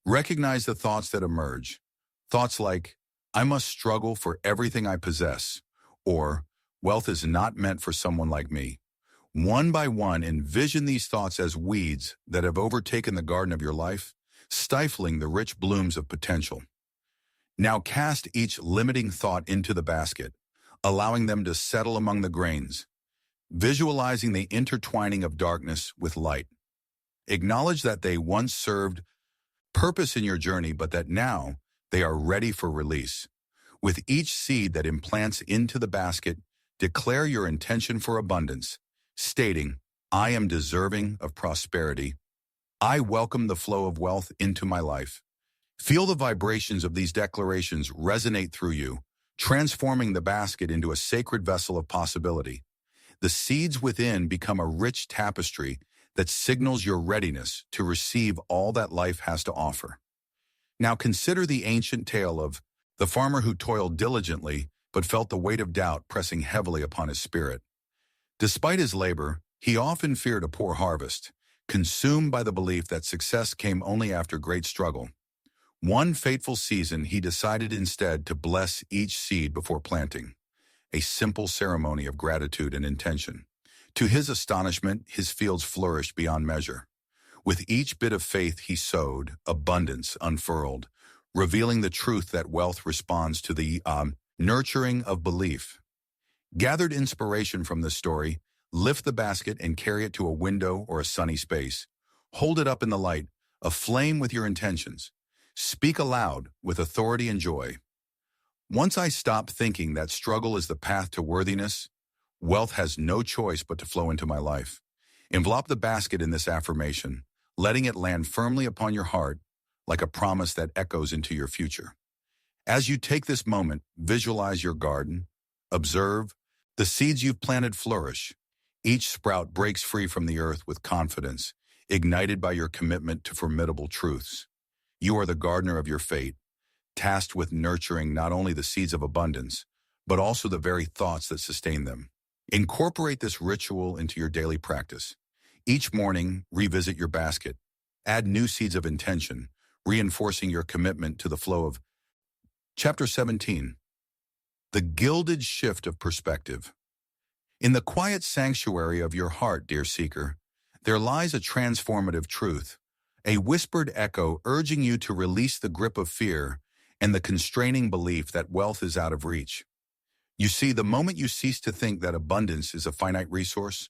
Recognize the thoughts that emerge. Thoughts like, I must struggle for everything I possess, or wealth is not meant for someone like me. One by one, envision these thoughts as weeds that have overtaken the garden of your life, stifling the rich blooms of potential. Now cast each limiting thought into the basket, allowing them to settle among the grains, visualizing the intertwining of darkness with light. Acknowledge that they once served purpose in your journey, but that now they are ready for release. With each seed that implants into the basket, declare your intention for abundance, stating, I am deserving of prosperity. I welcome the flow of wealth into my life. Feel the vibrations of these declarations resonate through you, transforming the basket into a sacred vessel of possibility. The seeds within become a rich tapestry that signals your readiness to receive all that life has to offer. Now consider the ancient tale of the farmer who toiled diligently but felt the weight of doubt pressing heavily upon his spirit. Despite his labor, he often feared a poor harvest, consumed by the belief that success came only after great struggle. One fateful season, he decided instead to bless each seed before planting, a simple ceremony of gratitude and intention. To his astonishment, his fields flourished beyond measure. With each bit of faith he sowed, abundance unfurled, revealing the truth that wealth responds to the nurturing of belief. Gathered inspiration from this story, lift the basket and carry it to a window or a sunny space. Hold it up in the light, aflame with your intentions. Speak aloud with authority and joy. Once I stop thinking that struggle is the path to worthiness, wealth has no choice but to flow into my life. Envelop the basket in this affirmation, letting it land firmly upon your heart like a promise that echoes into your future. As you take this moment, visualize your garden. Observe the seeds you've planted flourish. Each sprout breaks free from the earth with confidence, ignited by your commitment to formidable truths. You are the gardener of your fate, tasked with nurturing not only the seeds of abundance, but also the very thoughts that sustain them. Incorporate this ritual into your daily practice. Each morning, revisit your basket, Add new seeds of intention, reinforcing your commitment to the flow of Chapter 17. The Gilded Shift of Perspective. In the quiet sanctuary of your heart, dear seeker, there lies a transformative truth, a whispered echo urging you to release the grip of fear and the constraining belief that wealth is out of reach. You see, the moment you cease to think that abundance is a finite resource,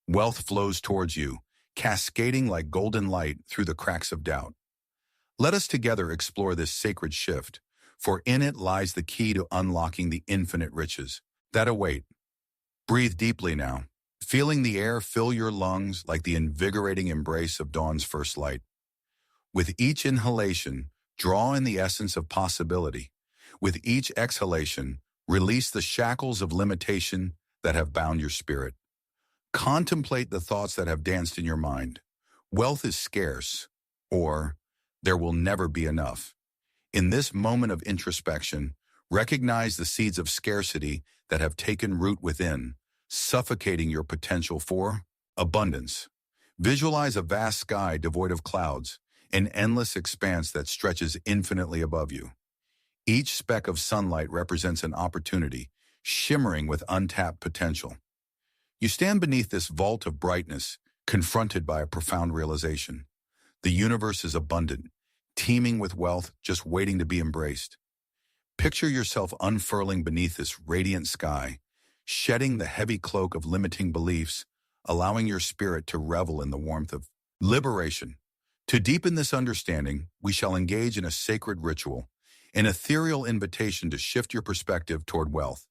wealth flows towards you, cascading like golden light through the cracks of doubt. Let us together explore this sacred shift, for in it lies the key to unlocking the infinite riches that await. Breathe deeply now, feeling the air fill your lungs like the invigorating embrace of dawn's first light. With each inhalation, draw in the essence of possibility. With each exhalation, release the shackles of limitation that have bound your spirit. Contemplate the thoughts that have danced in your mind. Wealth is scarce, or there will never be enough. In this moment of introspection, recognize the seeds of scarcity that have taken root within, suffocating your potential for abundance. Visualize a vast sky devoid of clouds, an endless expanse that stretches infinitely above you. Each speck of sunlight represents an opportunity, shimmering with untapped potential. You stand beneath this vault of brightness, confronted by a profound realization. The universe is abundant, teeming with wealth just waiting to be embraced. Picture yourself unfurling beneath this radiant sky, shedding the heavy cloak of limiting beliefs, allowing your spirit to revel in the warmth of liberation. To deepen this understanding, we shall engage in a sacred ritual, an ethereal invitation to shift your perspective toward wealth.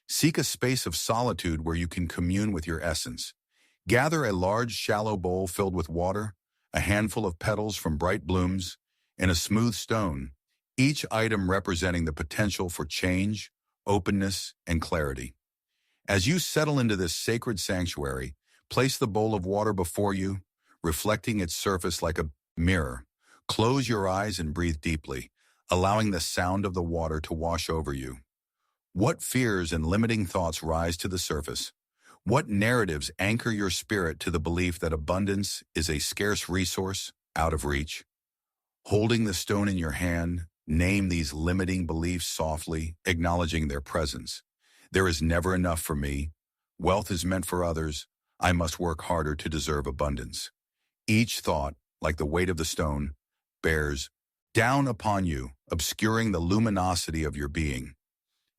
Seek a space of solitude where you can commune with your essence. Gather a large, shallow bowl filled with water, a handful of petals from bright blooms, and a smooth stone, each item representing the potential for change, openness, and clarity. As you settle into this sacred sanctuary, place the bowl of water before you, reflecting its surface like a mirror. Close your eyes and breathe deeply, allowing the sound of the water to wash over you. What fears and limiting thoughts rise to the surface? What narratives anchor your spirit to the belief that abundance is a scarce resource out of reach? Holding the stone in your hand, name these limiting beliefs softly, acknowledging their presence. There is never enough for me. Wealth is meant for others. I must work harder to deserve abundance. Each thought, like the weight of the stone, bears down upon you, obscuring the luminosity of your being.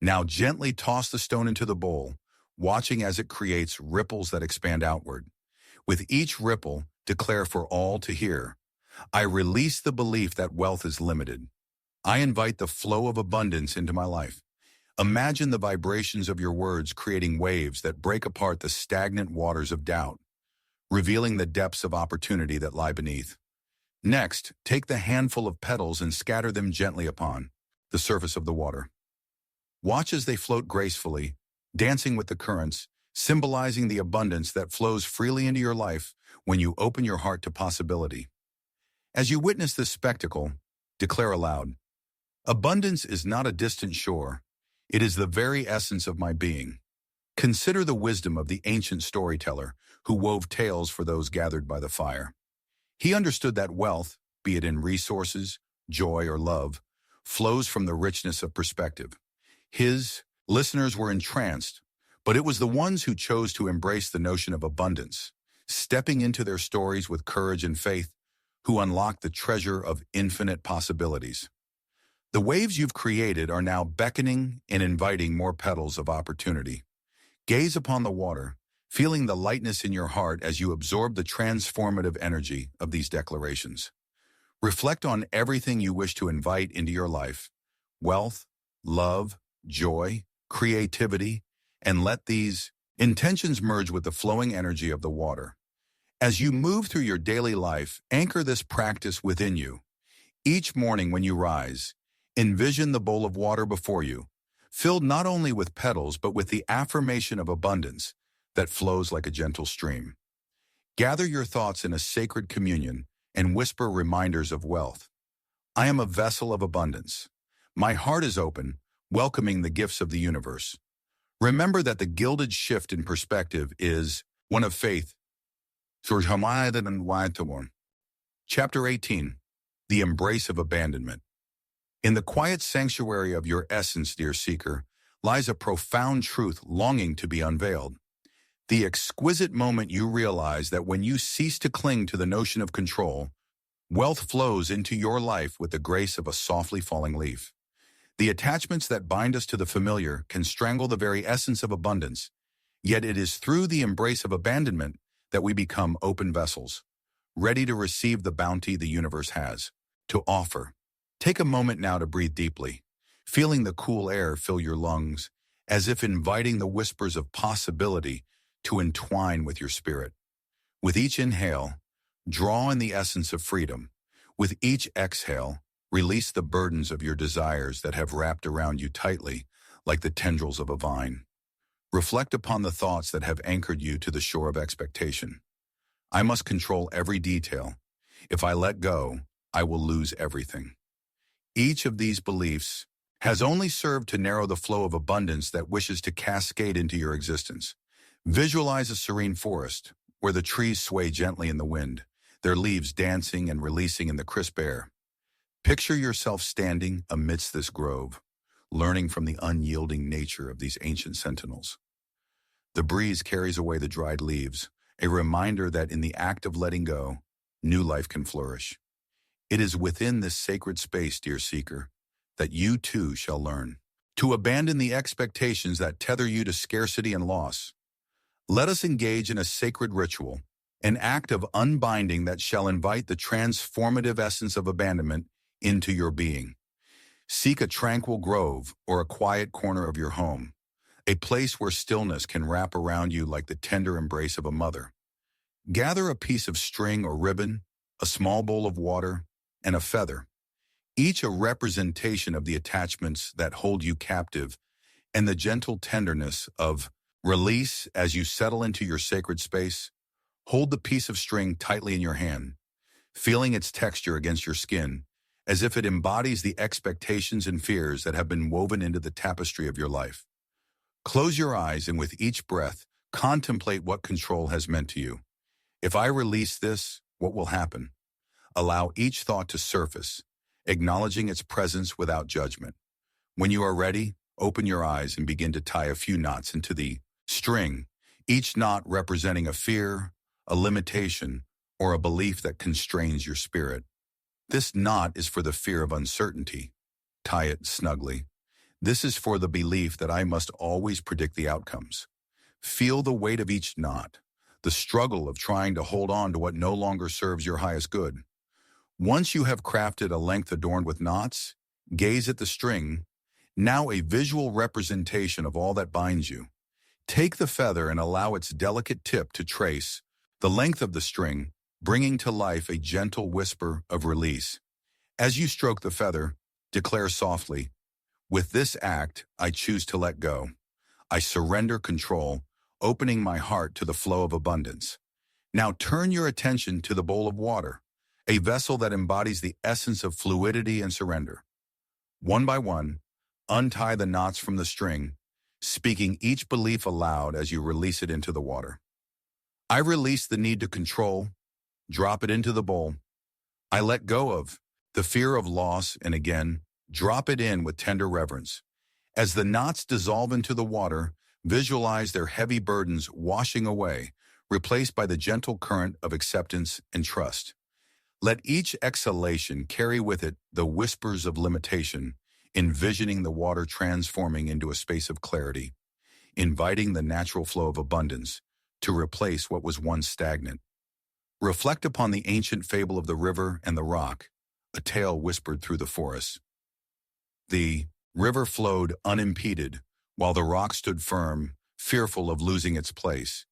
Now gently toss the stone into the bowl, watching as it creates ripples that expand outward. With each ripple, declare for all to hear, I release the belief that wealth is limited. I invite the flow of abundance into my life. Imagine the vibrations of your words creating waves that break apart the stagnant waters of doubt, revealing the depths of opportunity that lie beneath. Next, take the handful of petals and scatter them gently upon the surface of the water. Watch as they float gracefully, dancing with the currents, symbolizing the abundance that flows freely into your life when you open your heart to possibility. As you witness this spectacle, declare aloud, abundance is not a distant shore. It is the very essence of my being. Consider the wisdom of the ancient storyteller who wove tales for those gathered by the fire. He understood that wealth, be it in resources, joy, or love, flows from the richness of perspective. His listeners were entranced, but it was the ones who chose to embrace the notion of abundance, stepping into their stories with courage and faith, who unlocked the treasure of infinite possibilities. The waves you've created are now beckoning and inviting more petals of opportunity. Gaze upon the water, feeling the lightness in your heart as you absorb the transformative energy of these declarations. Reflect on everything you wish to invite into your life, wealth, love, joy, creativity, and let these intentions merge with the flowing energy of the water. As you move through your daily life, anchor this practice within you. Each morning when you rise, envision the bowl of water before you, filled not only with petals but with the affirmation of abundance that flows like a gentle stream. Gather your thoughts in a sacred communion and whisper reminders of wealth. I am a vessel of abundance. My heart is open, welcoming the gifts of the universe. Remember that the gilded shift in perspective is one of faith. Chapter Chapter 18. The Embrace of Abandonment. In the quiet sanctuary of your essence, dear seeker, lies a profound truth longing to be unveiled. The exquisite moment you realize that when you cease to cling to the notion of control, wealth flows into your life with the grace of a softly falling leaf. The attachments that bind us to the familiar can strangle the very essence of abundance, yet it is through the embrace of abandonment that we become open vessels, ready to receive the bounty the universe has to offer. Take a moment now to breathe deeply, feeling the cool air fill your lungs, as if inviting the whispers of possibility to entwine with your spirit. With each inhale, draw in the essence of freedom. With each exhale, release the burdens of your desires that have wrapped around you tightly, like the tendrils of a vine. Reflect upon the thoughts that have anchored you to the shore of expectation. I must control every detail. If I let go, I will lose everything. Each of these beliefs has only served to narrow the flow of abundance that wishes to cascade into your existence. Visualize a serene forest where the trees sway gently in the wind, their leaves dancing and releasing in the crisp air. Picture yourself standing amidst this grove, learning from the unyielding nature of these ancient sentinels. The breeze carries away the dried leaves, a reminder that in the act of letting go, new life can flourish. It is within this sacred space, dear seeker, that you too shall learn to abandon the expectations that tether you to scarcity and loss. Let us engage in a sacred ritual, an act of unbinding that shall invite the transformative essence of abandonment into your being. Seek a tranquil grove or a quiet corner of your home, a place where stillness can wrap around you like the tender embrace of a mother. Gather a piece of string or ribbon, a small bowl of water, and a feather, each a representation of the attachments that hold you captive and the gentle tenderness of release as you settle into your sacred space. Hold the piece of string tightly in your hand, feeling its texture against your skin, as if it embodies the expectations and fears that have been woven into the tapestry of your life. Close your eyes and with each breath, contemplate what control has meant to you. If I release this, what will happen? Allow each thought to surface, acknowledging its presence without judgment. When you are ready, open your eyes and begin to tie a few knots into the string, each knot representing a fear, a limitation, or a belief that constrains your spirit. This knot is for the fear of uncertainty. Tie it snugly. This is for the belief that I must always predict the outcomes. Feel the weight of each knot, the struggle of trying to hold on to what no longer serves your highest good. Once you have crafted a length adorned with knots, gaze at the string, now a visual representation of all that binds you. Take the feather and allow its delicate tip to trace the length of the string, bringing to life a gentle whisper of release. As you stroke the feather, declare softly, "With this act, I choose to let go. I surrender control, opening my heart to the flow of abundance." Now turn your attention to the bowl of water, a vessel that embodies the essence of fluidity and surrender. One by one, untie the knots from the string, speaking each belief aloud as you release it into the water. I release the need to control, drop it into the bowl. I let go of the fear of loss and again, drop it in with tender reverence. As the knots dissolve into the water, visualize their heavy burdens washing away, replaced by the gentle current of acceptance and trust. Let each exhalation carry with it the whispers of limitation, envisioning the water transforming into a space of clarity, inviting the natural flow of abundance to replace what was once stagnant. Reflect upon the ancient fable of the river and the rock, a tale whispered through the forest. The river flowed unimpeded, while the rock stood firm, fearful of losing its place.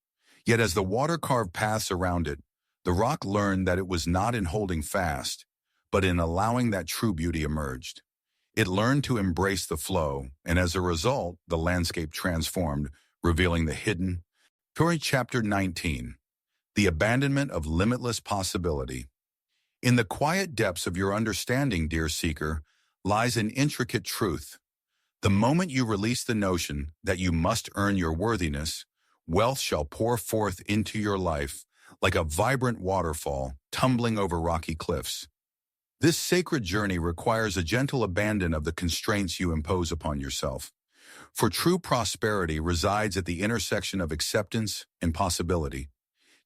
Yet as the water carved paths around it, the rock learned that it was not in holding fast, but in allowing that true beauty emerged. It learned to embrace the flow, and as a result, the landscape transformed, revealing the hidden. Chapter 19. The Abandonment of Limitless Possibility. In the quiet depths of your understanding, dear seeker, lies an intricate truth. The moment you release the notion that you must earn your worthiness, wealth shall pour forth into your life like a vibrant waterfall tumbling over rocky cliffs. This sacred journey requires a gentle abandon of the constraints you impose upon yourself. For true prosperity resides at the intersection of acceptance and possibility.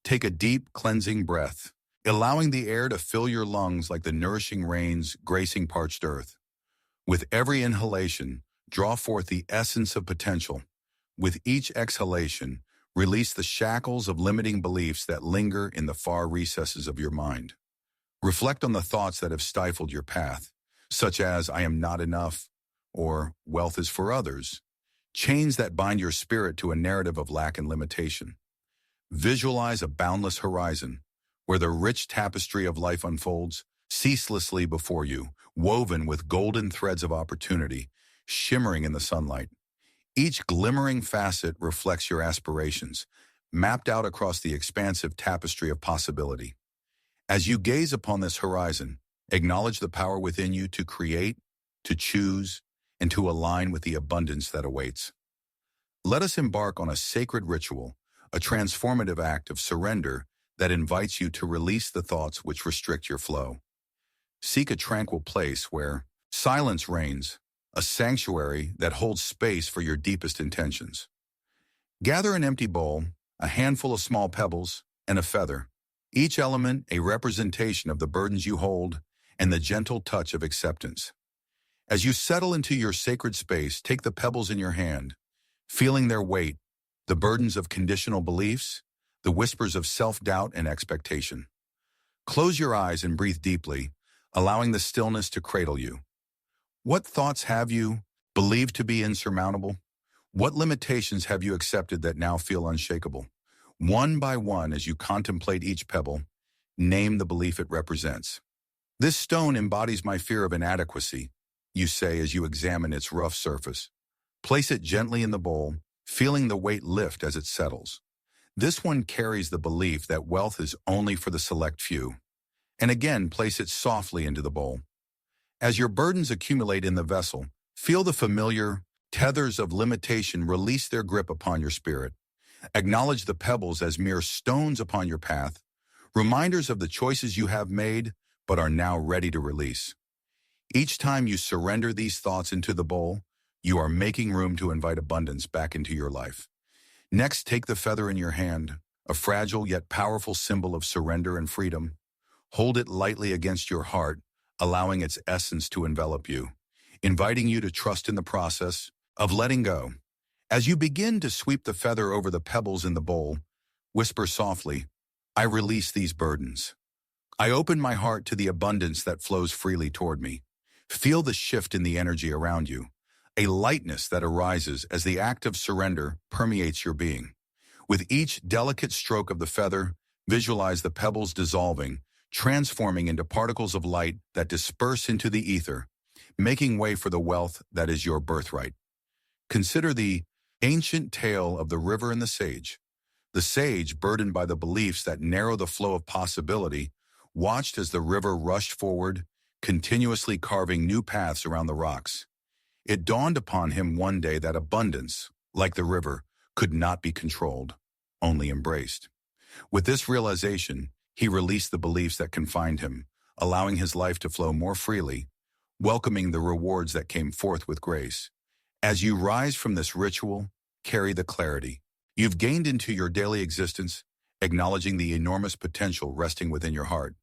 Take a deep, cleansing breath, allowing the air to fill your lungs like the nourishing rains gracing parched earth. With every inhalation, draw forth the essence of potential. With each exhalation, release the shackles of limiting beliefs that linger in the far recesses of your mind. Reflect on the thoughts that have stifled your path, such as "I am not enough" or "wealth is for others." Chains that bind your spirit to a narrative of lack and limitation. Visualize a boundless horizon, where the rich tapestry of life unfolds ceaselessly before you, woven with golden threads of opportunity, shimmering in the sunlight. Each glimmering facet reflects your aspirations, mapped out across the expansive tapestry of possibility. As you gaze upon this horizon, acknowledge the power within you to create, to choose, and to align with the abundance that awaits. Let us embark on a sacred ritual, a transformative act of surrender that invites you to release the thoughts which restrict your flow. Seek a tranquil place where silence reigns, a sanctuary that holds space for your deepest intentions. Gather an empty bowl, a handful of small pebbles, and a feather, each element a representation of the burdens you hold and the gentle touch of acceptance. As you settle into your sacred space, take the pebbles in your hand, feeling their weight, the burdens of conditional beliefs, the whispers of self-doubt and expectation. Close your eyes and breathe deeply, allowing the stillness to cradle you. What thoughts have you believed to be insurmountable? What limitations have you accepted that now feel unshakable? One by one, as you contemplate each pebble, name the belief it represents. "This stone embodies my fear of inadequacy," you say as you examine its rough surface. Place it gently in the bowl, feeling the weight lift as it settles. "This one carries the belief that wealth is only for the select few." And again, place it softly into the bowl. As your burdens accumulate in the vessel, feel the familiar tethers of limitation release their grip upon your spirit. Acknowledge the pebbles as mere stones upon your path, reminders of the choices you have made but are now ready to release. Each time you surrender these thoughts into the bowl, you are making room to invite abundance back into your life. Next, take the feather in your hand, a fragile yet powerful symbol of surrender and freedom. Hold it lightly against your heart, allowing its essence to envelop you, inviting you to trust in the process of letting go. As you begin to sweep the feather over the pebbles in the bowl, whisper softly, "I release these burdens. I open my heart to the abundance that flows freely toward me." Feel the shift in the energy around you, a lightness that arises as the act of surrender permeates your being. With each delicate stroke of the feather, visualize the pebbles dissolving, transforming into particles of light that disperse into the ether, making way for the wealth that is your birthright. Consider the ancient tale of the river and the sage. The sage, burdened by the beliefs that narrow the flow of possibility, watched as the river rushed forward, continuously carving new paths around the rocks. It dawned upon him one day that abundance, like the river, could not be controlled, only embraced. With this realization, he released the beliefs that confined him, allowing his life to flow more freely, welcoming the rewards that came forth with grace. As you rise from this ritual, carry the clarity you've gained into your daily existence, acknowledging the enormous potential resting within your heart.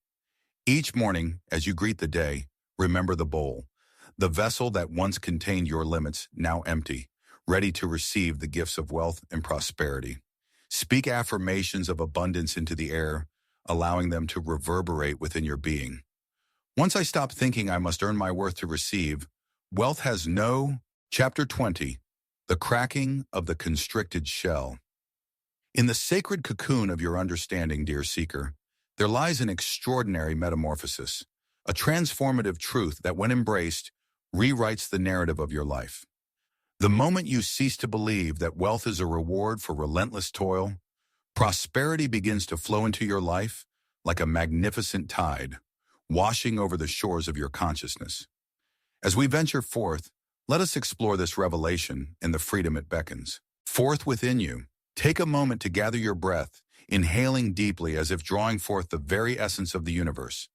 Each morning, as you greet the day, remember the bowl, the vessel that once contained your limits, now empty, ready to receive the gifts of wealth and prosperity. Speak affirmations of abundance into the air, allowing them to reverberate within your being. "Once I stop thinking I must earn my worth to receive, wealth has no..." Chapter 20, The Cracking of the Constricted Shell. In the sacred cocoon of your understanding, dear seeker, there lies an extraordinary metamorphosis, a transformative truth that, when embraced, rewrites the narrative of your life. The moment you cease to believe that wealth is a reward for relentless toil, prosperity begins to flow into your life like a magnificent tide, washing over the shores of your consciousness. As we venture forth, let us explore this revelation and the freedom it beckons. Forth within you, take a moment to gather your breath, inhaling deeply as if drawing forth the very essence of the universe.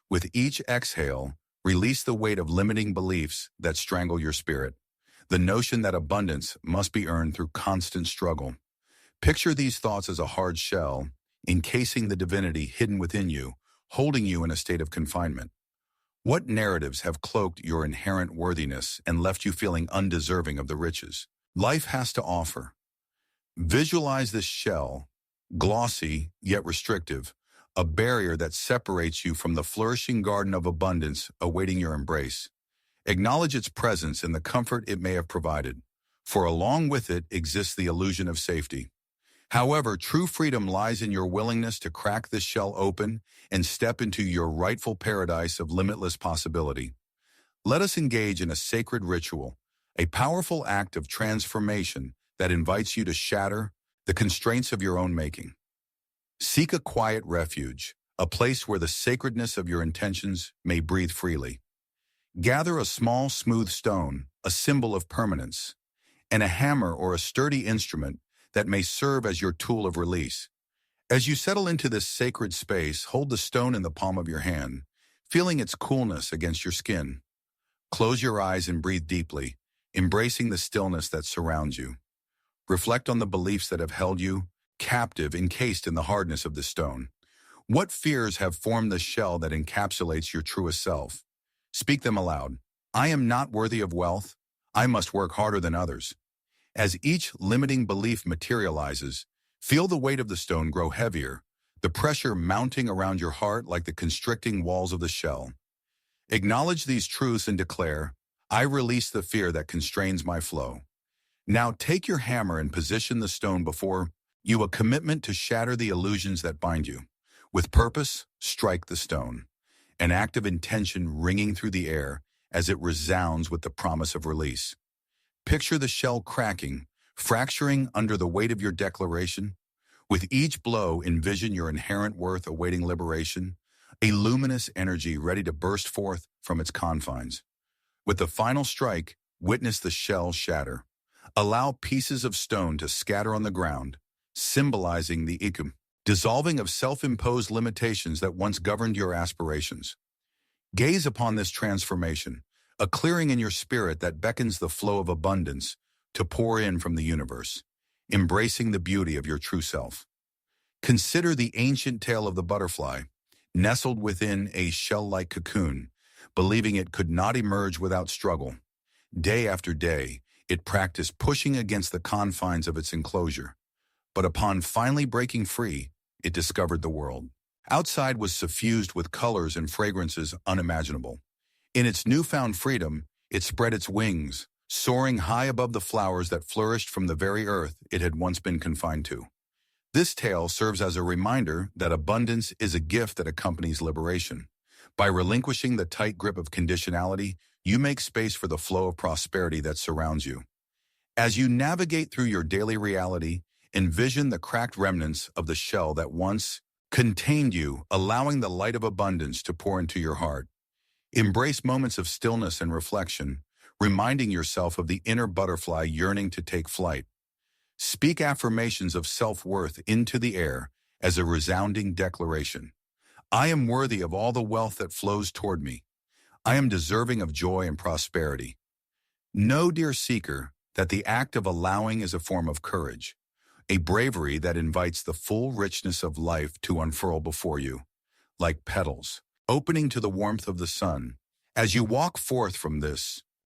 With each exhale, release the weight of limiting beliefs that strangle your spirit. The notion that abundance must be earned through constant struggle. Picture these thoughts as a hard shell, encasing the divinity hidden within you, holding you in a state of confinement. What narratives have cloaked your inherent worthiness and left you feeling undeserving of the riches life has to offer? Visualize this shell, glossy yet restrictive, a barrier that separates you from the flourishing garden of abundance awaiting your embrace. Acknowledge its presence and the comfort it may have provided, for along with it exists the illusion of safety. However, true freedom lies in your willingness to crack this shell open and step into your rightful paradise of limitless possibility. Let us engage in a sacred ritual, a powerful act of transformation that invites you to shatter the constraints of your own making. Seek a quiet refuge, a place where the sacredness of your intentions may breathe freely. Gather a small, smooth stone, a symbol of permanence, and a hammer or a sturdy instrument that may serve as your tool of release. As you settle into this sacred space, hold the stone in the palm of your hand, feeling its coolness against your skin. Close your eyes and breathe deeply, embracing the stillness that surrounds you. Reflect on the beliefs that have held you captive, encased in the hardness of the stone. What fears have formed the shell that encapsulates your truest self? Speak them aloud. I am not worthy of wealth. I must work harder than others. As each limiting belief materializes, feel the weight of the stone grow heavier, the pressure mounting around your heart like the constricting walls of the shell. Acknowledge these truths and declare, I release the fear that constrains my flow. Now take your hammer and position the stone before you, a commitment to shatter the illusions that bind you. With purpose, strike the stone, an act of intention ringing through the air as it resounds with the promise of release. Picture the shell cracking, fracturing under the weight of your declaration. With each blow, envision your inherent worth awaiting liberation, a luminous energy ready to burst forth from its confines. With the final strike, witness the shell shatter. Allow pieces of stone to scatter on the ground, symbolizing the dissolving of self-imposed limitations that once governed your aspirations. Gaze upon this transformation, a clearing in your spirit that beckons the flow of abundance to pour in from the universe, embracing the beauty of your true self. Consider the ancient tale of the butterfly, nestled within a shell-like cocoon, believing it could not emerge without struggle. Day after day, it practiced pushing against the confines of its enclosure. But upon finally breaking free, it discovered the world. Outside was suffused with colors and fragrances unimaginable. In its newfound freedom, it spread its wings, soaring high above the flowers that flourished from the very earth it had once been confined to. This tale serves as a reminder that abundance is a gift that accompanies liberation. By relinquishing the tight grip of conditionality, you make space for the flow of prosperity that surrounds you. As you navigate through your daily reality, envision the cracked remnants of the shell that once contained you, allowing the light of abundance to pour into your heart. Embrace moments of stillness and reflection, reminding yourself of the inner butterfly yearning to take flight. Speak affirmations of self-worth into the air as a resounding declaration. I am worthy of all the wealth that flows toward me. I am deserving of joy and prosperity. Know, dear seeker, that the act of allowing is a form of courage, a bravery that invites the full richness of life to unfurl before you, like petals, opening to the warmth of the sun. As you walk forth from this